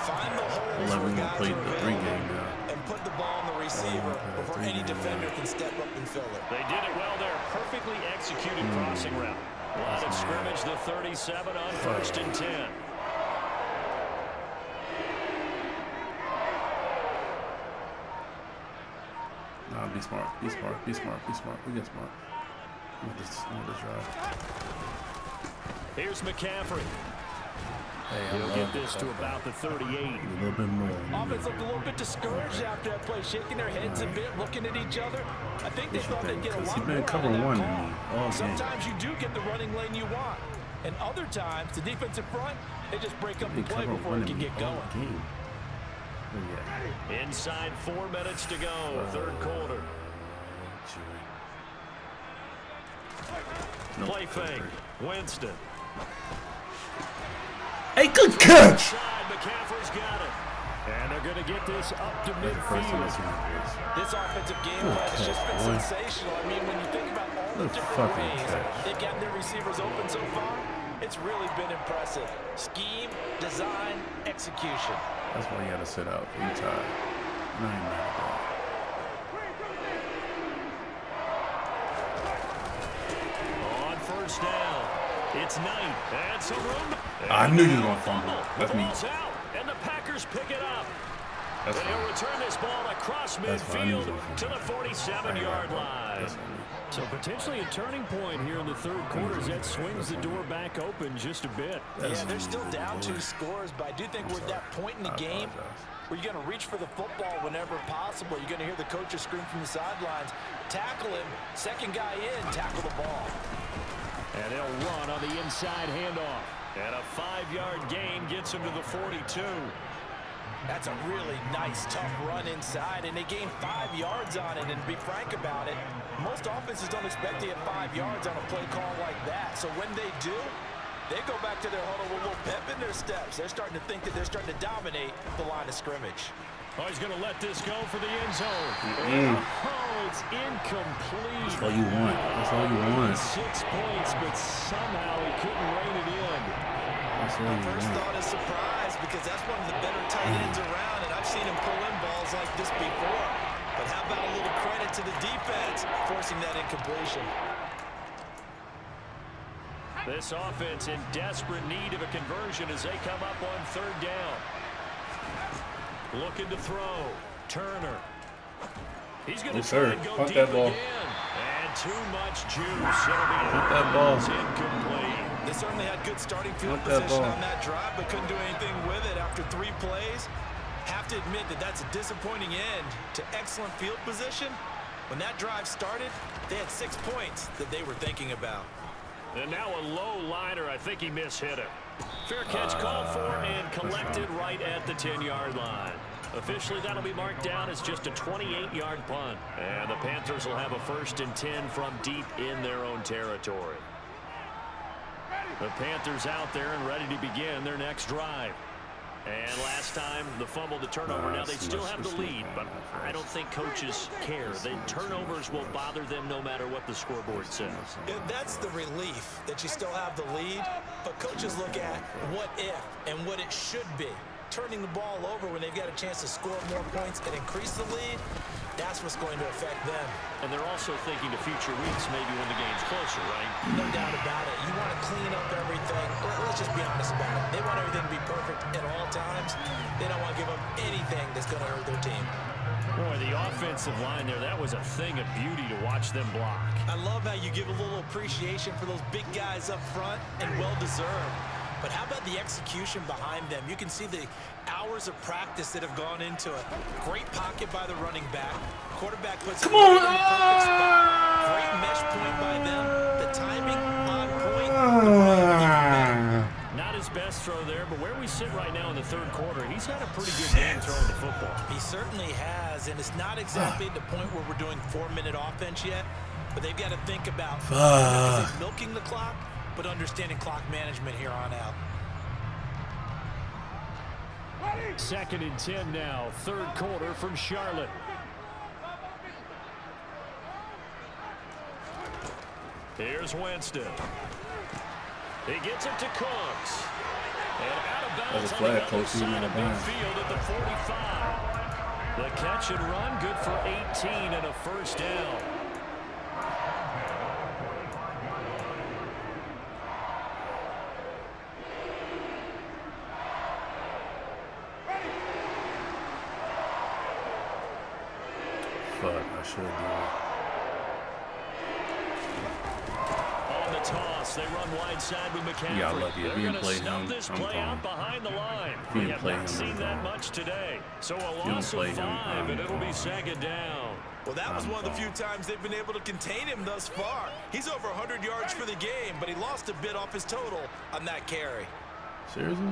find the holes where We're guys play are the available 3 game now. and put the ball on the receiver before any defender can step up and fill it. They did it well there. Perfectly executed crossing route. Line of scrimmage, the 37 on 1st and 10. Nah, be smart. Be smart. Be smart. Be smart. We get smart. I'm gonna just drive. Here's McCaffrey. Hey, He'll get this to about the 38. A little bit more. Offense looked a little bit discouraged after that play, shaking their heads a bit, looking at each other. I think they thought they'd get a lot He's more been out of covering that one call. in me all game. Sometimes you do get the running lane you want, and other times the defensive front, they just break up the play before it can get going. Inside 4 minutes to go, third quarter. Play fake, Winston. Hey, good catch! McCaffrey's got it. And they're going to get this up to midfield. This offensive game plan has just been sensational. I mean, when you think about all the different ways they've gotten their receivers open so far, it's really been impressive. Scheme, design, execution. That's why you had to sit out. You tired. No, you're not. On first down, it's Knight. And some room. I knew you were going to fumble. That's me. Out, and the Packers pick it up. That's and he'll return this ball across midfield to the 47-yard line. So potentially a turning point here in the third quarter as that swings the door back open just a bit. Yeah, they're still down 2 scores, but I do think we're at that point in the game where you're going to reach for the football whenever possible. You're going to hear the coaches scream from the sidelines, tackle him, second guy in, tackle the ball. And they'll run on the inside handoff. And a 5-yard gain gets him to the 42. That's a really nice, tough run inside, and they gain 5 yards on it. And to be frank about it, most offenses don't expect to get 5 yards on a play call like that. So when they do, they go back to their huddle with a little pep in their steps. They're starting to think that they're starting to dominate the line of scrimmage. Oh, he's going to let this go for the end zone. Oh, it's incomplete. That's all you want. That's all you want. 6 points, but somehow he couldn't rein it in. That's all you First want. thought is surprise, because that's one of the better tight ends around, and I've seen him pull in balls like this before. But how about a little credit to the defense forcing that incompletion? This offense in desperate need of a conversion as they come up on third down. Looking to throw. Turner. He's going to try and go Punt deep that ball. again. And too much juice. It'll be Punt that ball. incomplete. They certainly had good starting field position on that drive, but couldn't do anything with it after 3 plays. Have to admit that that's a disappointing end to excellent field position. When that drive started, they had 6 points that they were thinking about. And now a low liner. I think he mishit it. Fair catch called for and collected right at the 10-yard line. Officially, that'll be marked down as just a 28-yard punt. And the Panthers will have a 1st and 10 from deep in their own territory. The Panthers out there and ready to begin their next drive. And last time, the fumble, the turnover. Now, they still have the lead, but I don't think coaches care. The turnovers will bother them no matter what the scoreboard says. Yeah, that's the relief, that you still have the lead. But coaches look at what if and what it should be. Turning the ball over when they've got a chance to score more points and increase the lead, that's what's going to affect them. And they're also thinking to future weeks, maybe when the game's closer, right? No doubt about it. You want to clean up everything. Let's just be honest about it. They want everything to be perfect at all times. They don't want to give up anything that's going to hurt their team. Boy, the offensive line there, that was a thing of beauty to watch them block. I love how you give a little appreciation for those big guys up front, and well-deserved. But how about the execution behind them? You can see the hours of practice that have gone into it. Great pocket by the running back. Quarterback puts it in the perfect spot. Great mesh point by them. The timing on point. Not his best throw there, but where we sit right now in the third quarter, he's had a pretty good game throwing the football. He certainly has, and it's not exactly the point where we're doing 4-minute offense yet, but they've got to think about not only milking the clock, but understanding clock management here on out. 2nd and 10 now, third quarter from Charlotte. Here's Winston. He gets it to Cooks. And out of bounds That's a on flag, the other Coach. side of midfield at the 45. The catch and run, good for 18 and a first down. Fuck, I should do On the toss, they run wide side with McCaffrey. Yeah, I love you. If They're you going to play snuff him, this I'm play out gone. behind the line. If you We didn't have play not him, seen I'm that gone. much today. So a don't loss play of him, 5, and I'm it'll be gone. second down. Well, that was one of the few times they've been able to contain him thus far. He's over 100 yards for the game, but he lost a bit off his total on that carry. Seriously?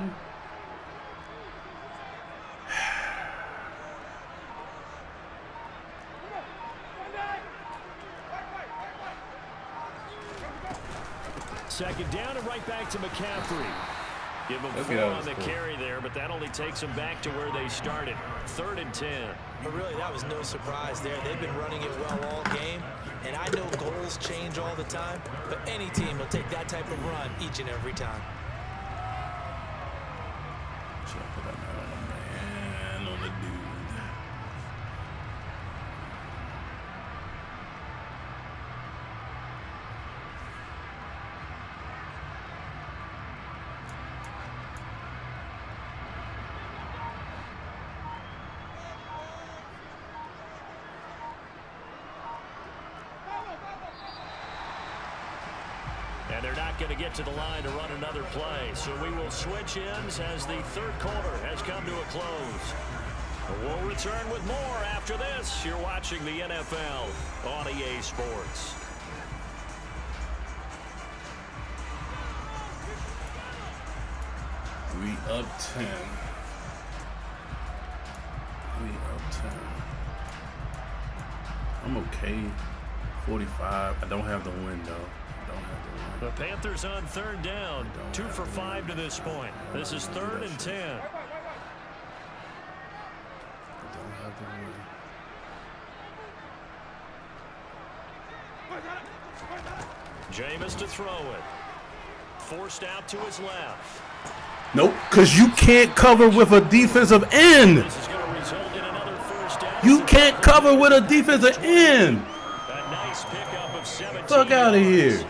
Second down and right back to McCaffrey. Give him Okay, 4 that on was the cool. carry there, but that only takes them back to where they started. 3rd and 10. But really, that was no surprise there. They've been running it well all game, and I know goals change all the time, but any team will take that type of run each and every time. Should I put that man on the man, on the dude? And they're not going to get to the line to run another play. So we will switch ends as the 3rd quarter has come to a close. We'll return with more after this. You're watching the NFL on EA Sports. We up 10. We up 10. I'm okay. 45. I don't have the win, though. I don't have the The win. Panthers on 3rd down. 2 for 5 to this point. This is 3rd and 10. I don't have the win. Jameis to throw it. Forced out to his left. Nope, because you can't cover with a defensive end. This is going to result in another first down. You can't cover with a defensive end. A nice pickup of 17 Fuck out of yards. here.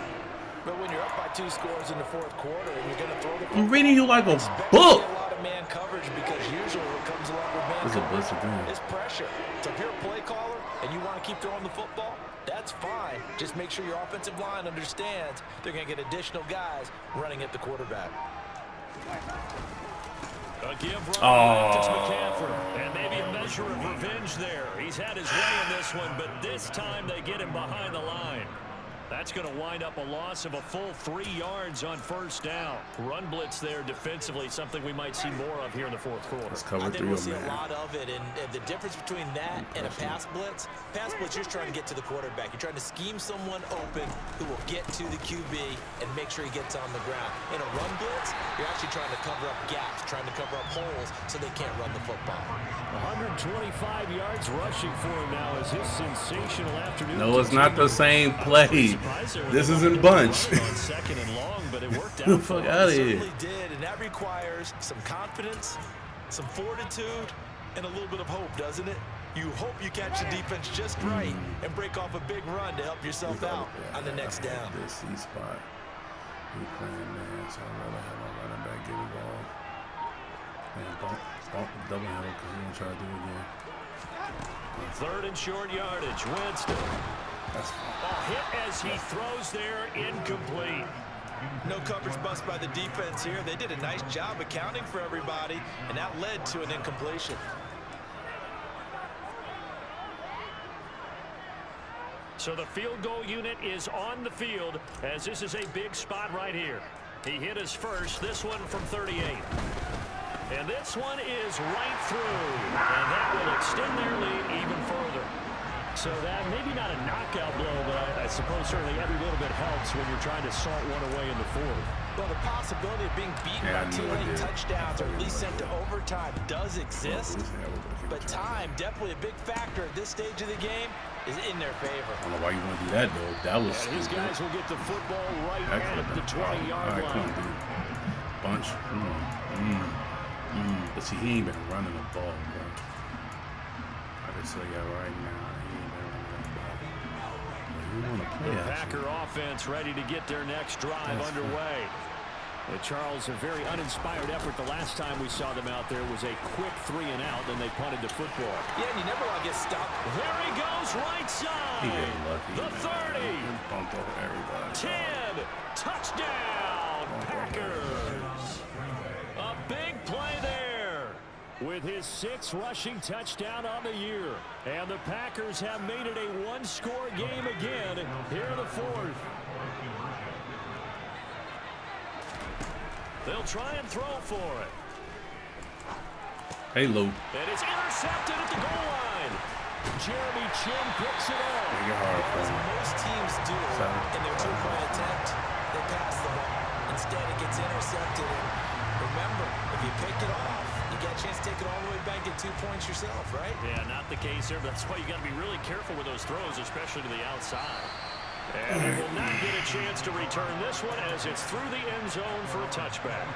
But when you're up by 2 scores in the 4th quarter and you're going to throw the I'm reading you like a expect to see book. a lot of man coverage because usually what comes along with man It's a blitz coverage again. is pressure. So if you're a play caller and you want to keep throwing the football, that's fine. Just make sure your offensive line understands they're going to get additional guys running at the quarterback. A give run to McCaffrey. And maybe a measure of revenge there. He's had his way in this one, but this time they get him behind the line. That's going to wind up a loss of a full 3 yards on first down. Run blitz there defensively, something we might see more of here in the 4th quarter. Let's I cover think 3 we'll of see a man. lot of it, and the difference between that and a pass blitz, you're just trying to get to the quarterback. You're trying to scheme someone open who will get to the QB and make sure he gets on the ground. In a run blitz, you're actually trying to cover up gaps, trying to cover up holes so they can't run the football. 125 yards rushing for him now as his sensational afternoon. No, it's not the same play. This isn't bunch. On 2nd and long, but it worked Get the out for fuck him. out of here. Certainly did, and that requires some confidence, some fortitude, and a little bit of hope, doesn't it? You hope you catch the defense just right and break off a big run to help yourself out on the next down. This C spot. We playing man, so I'd rather have my running back get it all. Man, bump double him because he gonna try to do it again. 3rd and short yardage. Winston. That's A hit as he throws there, incomplete. No coverage bust by the defense here. They did a nice job accounting for everybody, and that led to an incompletion. So the field goal unit is on the field as this is a big spot right here. He hit his first, this one from 38. And this one is right through. And that will extend their lead even further. So that maybe not a knockout blow, but I suppose certainly every little bit helps when you're trying to salt one away in the fourth. Well, the possibility of being beaten by 2 late touchdowns or at least sent to overtime does exist. But time, definitely a big factor at this stage of the game, is in their favor. I don't know why you want to do that, though. That was stupid. His guys will get the football right at the 20-yard line. Bunch. But see, he ain't been running the ball, bro. I can tell you right now, he ain't been running the ball. You want to play the Packer offense ready to get their next drive underway. Charles, a very uninspired effort the last time we saw them out there was a quick 3 and out, then they punted the football. Yeah, and you never want to get stopped. There he goes, right side. He getting lucky. The 30. He bumped over everybody. 10. Touchdown, Packers. A big play there with his 6th rushing touchdown on the year. And the Packers have made it a one-score game again here in the fourth. They'll try and throw for it. Hey, Lou. And it's intercepted at the goal line. Jeremy Chin picks it up. As most teams do in their 2-point attempt, they pass the ball. Instead, it gets intercepted. And remember, if you pick it off, you get a chance to take it all the way back, get 2 points yourself, right? Yeah, not the case there, but that's why you got to be really careful with those throws, especially to the outside. And he will not get a chance to return this one as it's through the end zone for a touchback.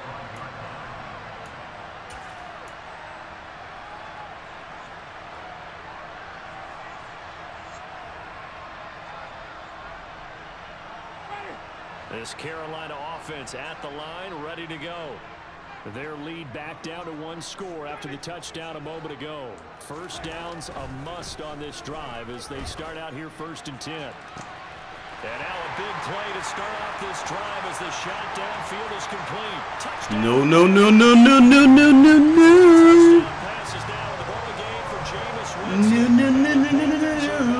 This Carolina offense at the line, ready to go. Their lead back down to 1 score after the touchdown a moment ago. First down's a must on this drive as they start out here 1st and 10. And now a big play to start off this drive as the shot downfield is complete. Touchdown. No. Touchdown passes down the ball game for Jameis Winston. No.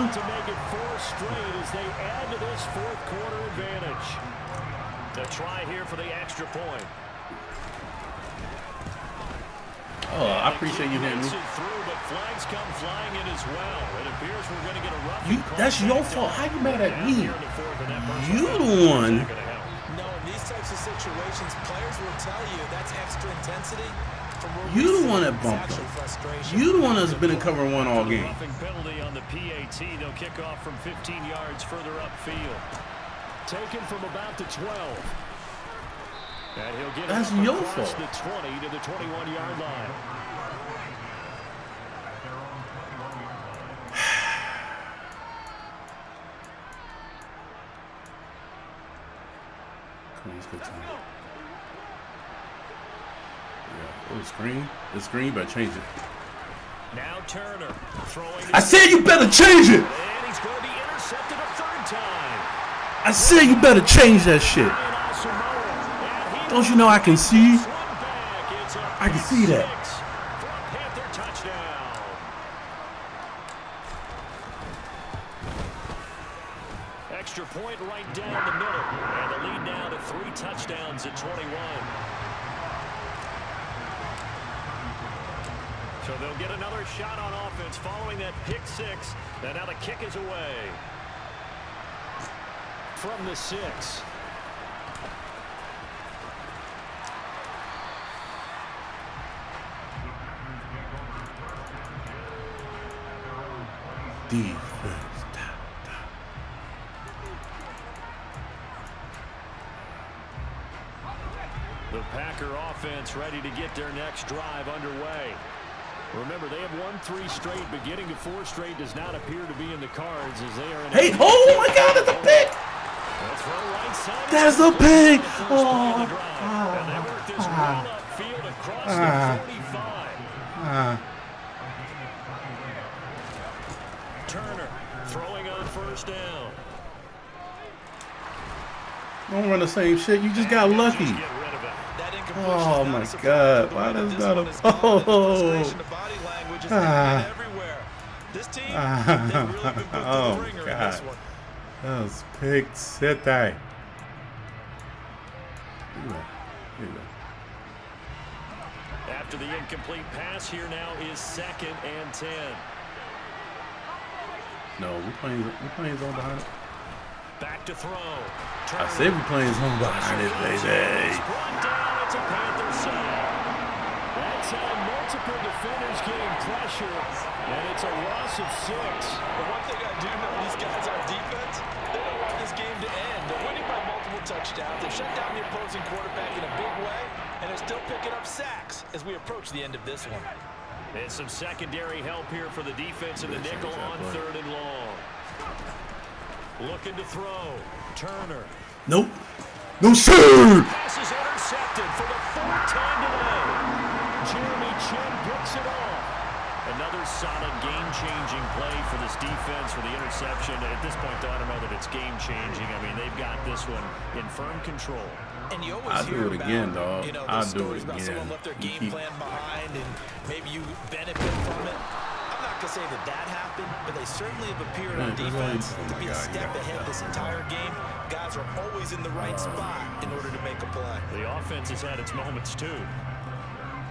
To make it 4 straight as they add to this 4th quarter advantage. The try here for the extra point. Oh, I appreciate you hitting me. Through, but flags come flying in as well. It appears we're going to get a roughing call. That's your fault. How you mad at me? You the one. No, in these types of situations, players will tell you that's extra intensity. You the one that bumped him. You the one that's been in cover 1 all game. Roughing penalty on the PAT. They'll kick off from 15 yards further upfield. Taken from about the 12. And he'll get that's it your across fault. The 20 to the 21-yard line. Come on, let's go time. Yeah. Oh, screen. The screen, but change it. Now Turner throwing. I said you better change it. And he's going to be intercepted a 3rd time. I said you better change that shit. Don't you know I can see? I can see that. Extra point right down the middle. And the lead now to 3 touchdowns at 21. So they'll get another shot on offense following that pick 6. And now the kick is away. From the 6. Defense. The Packer offense ready to get their next drive underway. Remember, they have won 3 straight, but getting to 4 straight does not appear to be in the cards as they are in. Hey, oh my God, that's a pick! That's a pick! Oh, and they work this roll upfield across the 45. Turner throwing on 1st down. Don't run the same shit. You just got lucky. Oh my God! Why does not a oh? Oh my God! That was pick set that. After the incomplete pass, here now is 2nd and 10. No, we playing zone behind it. Back to throw. I said we playing zone behind it, baby. Brought down. It's a Panther sack. That's how multiple defenders getting pressure, and it's a loss of 6. But one thing I do know, these guys on defense, they don't want this game to end. They're winning by multiple touchdowns. They've shut down the opposing quarterback in a big way, and they're still picking up sacks as we approach the end of this one. And some secondary help here for the defense in the nickel on 3rd and long. Looking to throw. Turner. Nope. No, sir. Pass is intercepted for the 4th time today. Jeremy Chin picks it off. Another solid game-changing play for this defense for the interception. At this point, though, I don't know that it's game-changing. I mean, they've got this one in firm control. And you always I'll hear do it about, again, dog. you know, I'll those do stories it about again. someone left their You game keep- plan behind and maybe you benefit from it. I'm not going to say that happened, but they certainly have appeared on defense to be a step ahead this entire game. Guys are always in the right spot in order to make a play. The offense has had its moments, too.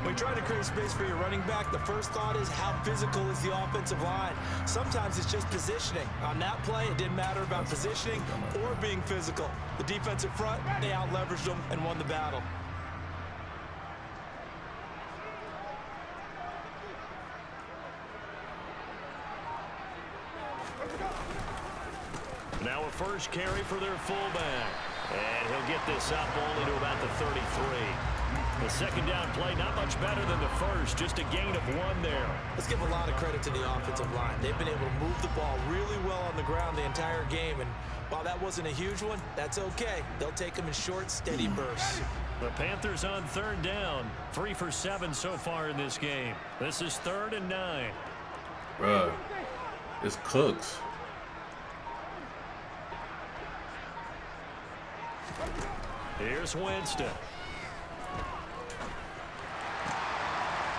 When trying to create space for your running back, the first thought is how physical is the offensive line. Sometimes it's just positioning. On that play, it didn't matter about positioning or being physical. The defensive front, they out-leveraged them and won the battle. Now a first carry for their fullback. And he'll get this up only to about the 33. The second down play, not much better than the first, just a gain of 1 there. Let's give a lot of credit to the offensive line. They've been able to move the ball really well on the ground the entire game, and while that wasn't a huge one, that's okay. They'll take them in short, steady bursts. The Panthers on 3rd down, 3 for 7 so far in this game. This is 3rd and 9. Bruh, it's Cooks. Here's Winston.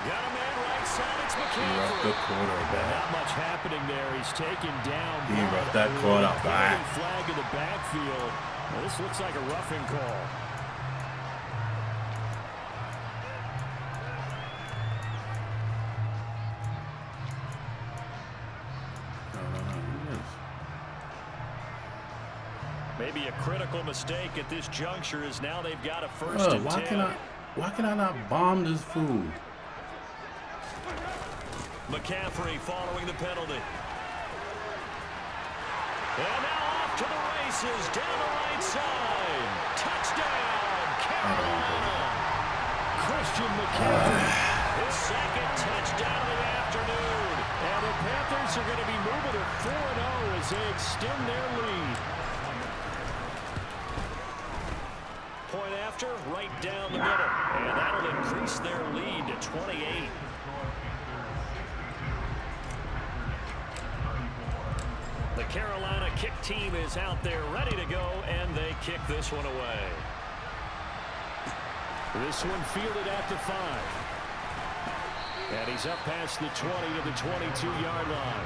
Got a man right side. It's He roughed McCaffrey. the quarterback. Not much happening there. He's taken down. He roughed that quarterback. Flag in the backfield. Now, this looks like a roughing call. Maybe a critical mistake at this juncture is now they've got a first and 10. Why can I not bomb this fool? McCaffrey following the penalty. And now off to the races down the right side. Touchdown, Carolina. Christian McCaffrey, his 2nd touchdown of the afternoon. And the Panthers are going to be moving to 4-0 as they extend their lead. Point after, right down the middle. And that'll increase their lead to 28. The Carolina kick team is out there ready to go, and they kick this one away. This one fielded at the 5. And he's up past the 20 to the 22-yard line.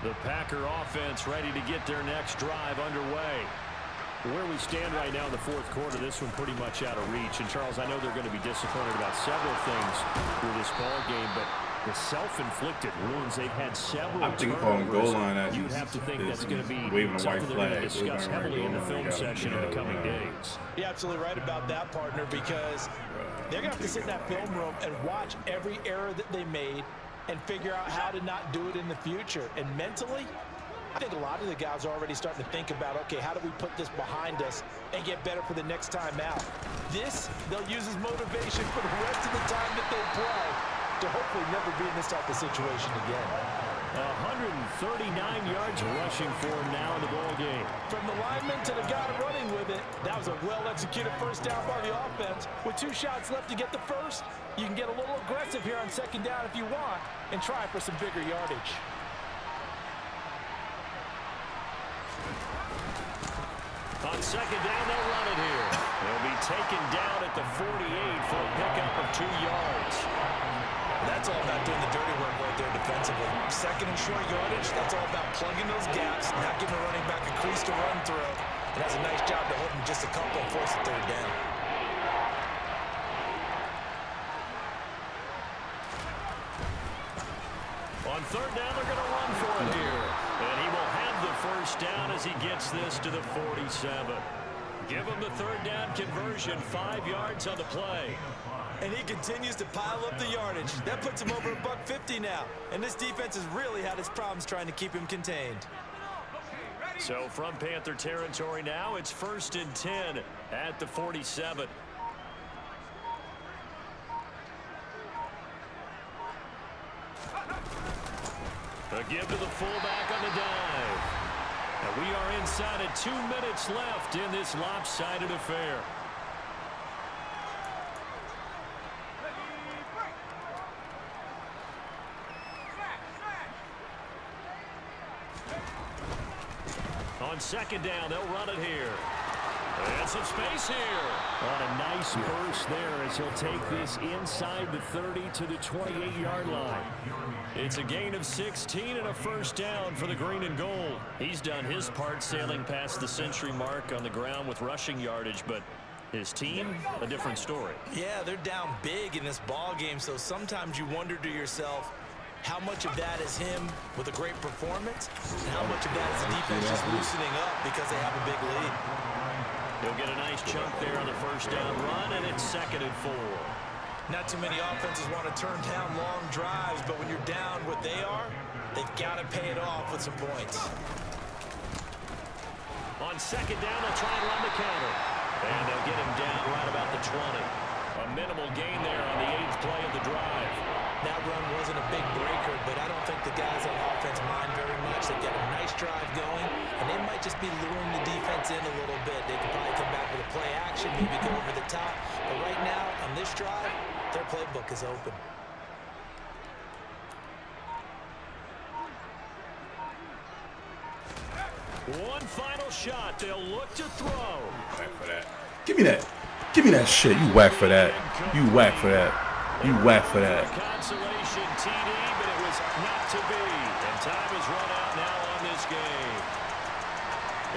The Packer offense ready to get their next drive underway. Where we stand right now in the 4th quarter, this one pretty much out of reach. And, Charles, I know they're going to be disappointed about several things through this ball game, but the self-inflicted wounds, they've had several I think calling goal line as you'd have to think that's going to be waving a white something they're going to flag. discuss heavily in the film session in the coming days. You're absolutely right about that, partner, because they're going to have to sit in that film room and watch every error that they made and figure out how to not do it in the future. And mentally, I think a lot of the guys are already starting to think about, okay, how do we put this behind us and get better for the next time out? This, they'll use as motivation for the rest of the time that they play to hopefully never be in this type of situation again. 139 yards rushing for him now in the ball game. From the lineman to the guy running with it, that was a well-executed first down by the offense. With 2 shots left to get the first, you can get a little aggressive here on 2nd down if you want and try for some bigger yardage. On 2nd down, they'll run it here. They'll be taken down at the 48 for a pickup of 2 yards. That That's all about doing the dirty work right there defensively. Second and short yardage, that's all about plugging those gaps, not giving a running back a crease to run through. And that's a nice job to hold him just a couple and force a third down. On third down, they're going to run for it here. And he will have the first down as he gets this to the 47. Give him the third down conversion, 5 yards on the play. And he continues to pile up the yardage. That puts him over $150 now. And this defense has really had its problems trying to keep him contained. So from Panther territory now, it's 1st and 10 at the 47. A give to the fullback on the dive. And we are inside of 2 minutes left in this lopsided affair. On second down, they'll run it here. And some space here. On a nice burst there as he'll take this inside the 30 to the 28-yard line. It's a gain of 16 and a first down for the green and gold. He's done his part sailing past the century mark on the ground with rushing yardage, but his team, a different story. Yeah, they're down big in this ball game, so sometimes you wonder to yourself, how much of that is him with a great performance, and how much of that is the defense just loosening up because they have a big lead. He'll get a nice chunk there on the first down run, and it's 2nd and 4. Not too many offenses want to turn down long drives, but when you're down what they are, they've got to pay it off with some points. On second down, they'll try and run the counter. And they'll get him down right about the 20. A minimal gain there on the 8th play of the drive. That run wasn't a big breaker, but I don't think the guys on offense mind very much. They've got a nice drive going, and they might just be luring the defense in a little bit. They could probably come back with a play action, maybe go over the top. But right now, on this drive, their playbook is open. One final shot. They'll look to throw. Whack for that. Give me that. Give me that shit. You whack for that. You whack for that. You whack for that. Consolation TD, but it was not to be. And time is run out now on this game.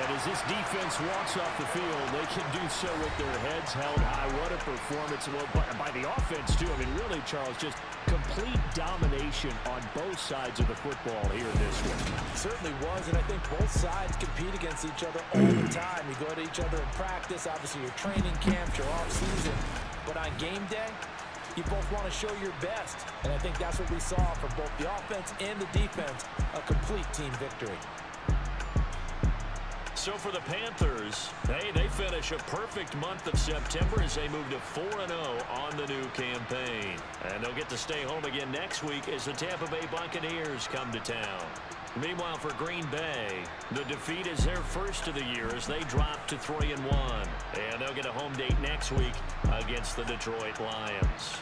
And as this defense walks off the field, they can do so with their heads held high. What a performance. Well, by the offense, too. I mean, really, Charles, just complete domination on both sides of the football here in this one. Certainly was, and I think both sides compete against each other all the time. You go to each other in practice, obviously your training camps, your off-season. But on game day, you both want to show your best. And I think that's what we saw from both the offense and the defense, a complete team victory. So for the Panthers, hey, they finish a perfect month of September as they move to 4-0 on the new campaign. And they'll get to stay home again next week as the Tampa Bay Buccaneers come to town. Meanwhile, for Green Bay, the defeat is their first of the year as they drop to 3-1. And they'll get a home date next week against the Detroit Lions.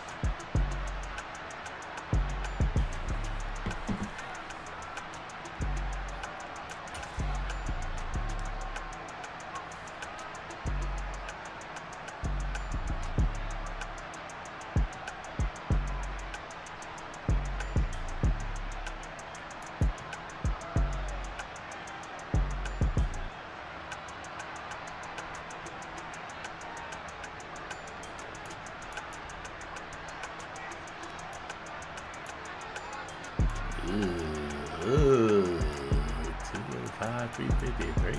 Ooh, 205, 353,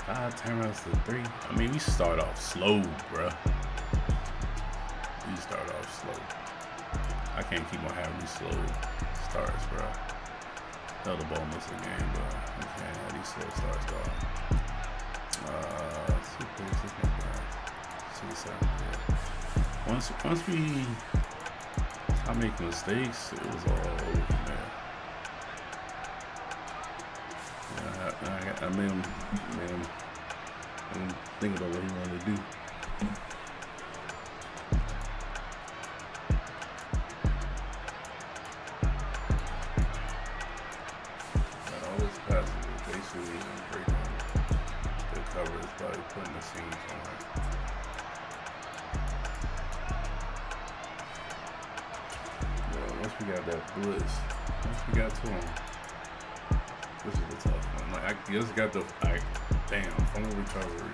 5 turnovers to 3. I mean, we start off slow, bruh. We start off slow. I can't keep on having these slow starts, bruh. Hell, the ball miss a game, but we can't have these slow starts, dog. 237, yeah. Once we stop making mistakes, it was all over from there. I mean, I'm thinking about what he wanted to do. And all this passes is basically breaking the coverage by putting the seams on it. Once we got that blitz, once we got to him, this is a tough one. Like, I just got the, damn, fumble recovery.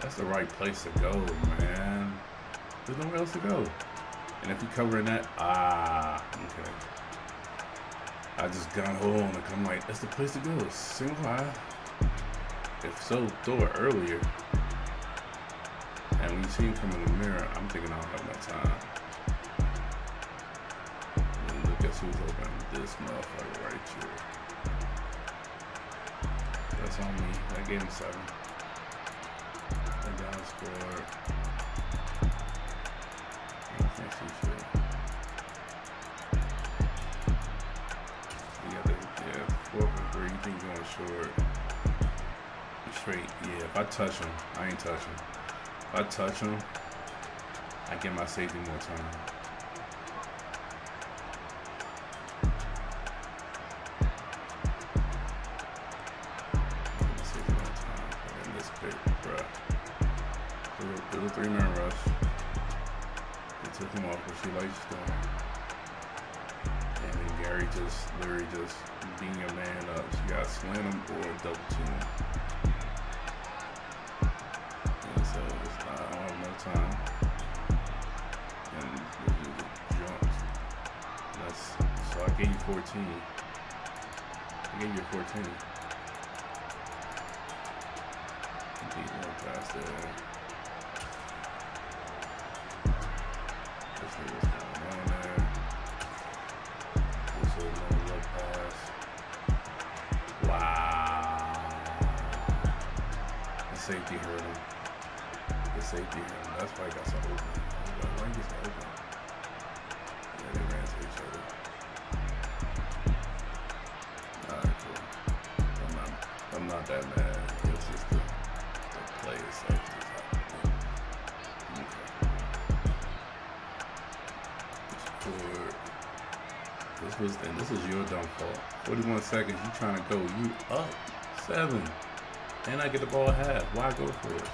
That's the right place to go, man. There's nowhere else to go. And if you covering that, okay. I just got home and I'm like, that's the place to go. Single high. If so, throw it earlier. And when you see him come in the mirror, I'm thinking I don't have enough time. And look, guess who's open? This motherfucker right here. That's on me. That gave him 7. And down scored. I can't see shit. You got the, 4th and 3. You think you're going short? Straight. Yeah, if I touch him, I ain't touching. If I touch him, I get my safety more time. In this pick, bruh. Do the 3-man rush. They took him off what she likes doing. And then Gary just literally just being a man up. She got to slant him or double team him. So I don't have no time. And the jumps. So I gave you 14. I gave you 14. Keep going past there. This nigga's going on there. This is no low pass. Wow. The safety hurt him. Safety him. That's why he got so open. Why he gets so open? Yeah, they ran to each other. Alright, cool. I'm not that mad. It's just the play itself just happened. Okay. This is your dumb fault. 41 seconds, you trying to go. You up 7. And I get the ball half. Why go for it?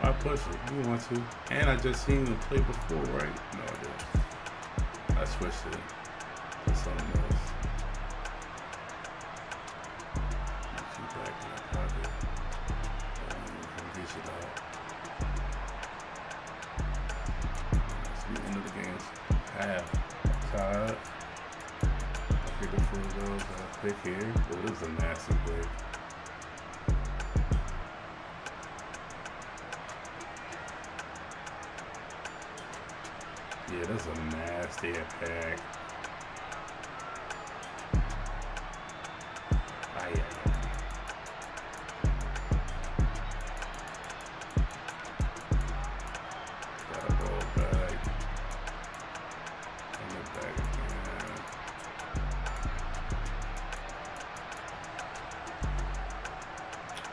I push it. You want to. And I just seen him play before, right? No, I didn't. I switched it to something else. Get back in the pocket. Get it out. That's the end of the game. Half. Tied. I get the full goes. I pick here. But it was a nasty pick. Yeah, that's a nasty attack. Got a ball back. And it back again.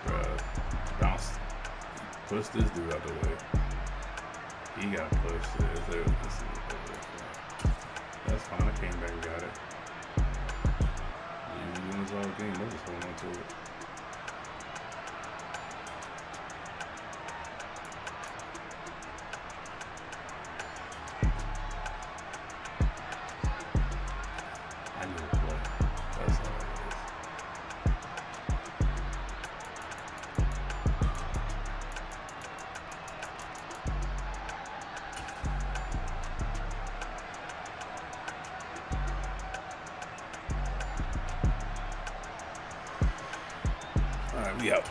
Bruh, bounce. Push this dude out the way. He got pushed. That's fine. I came back and got it. You doing this all game. I'm just holding on to it. I knew the play. That's all it is. We out.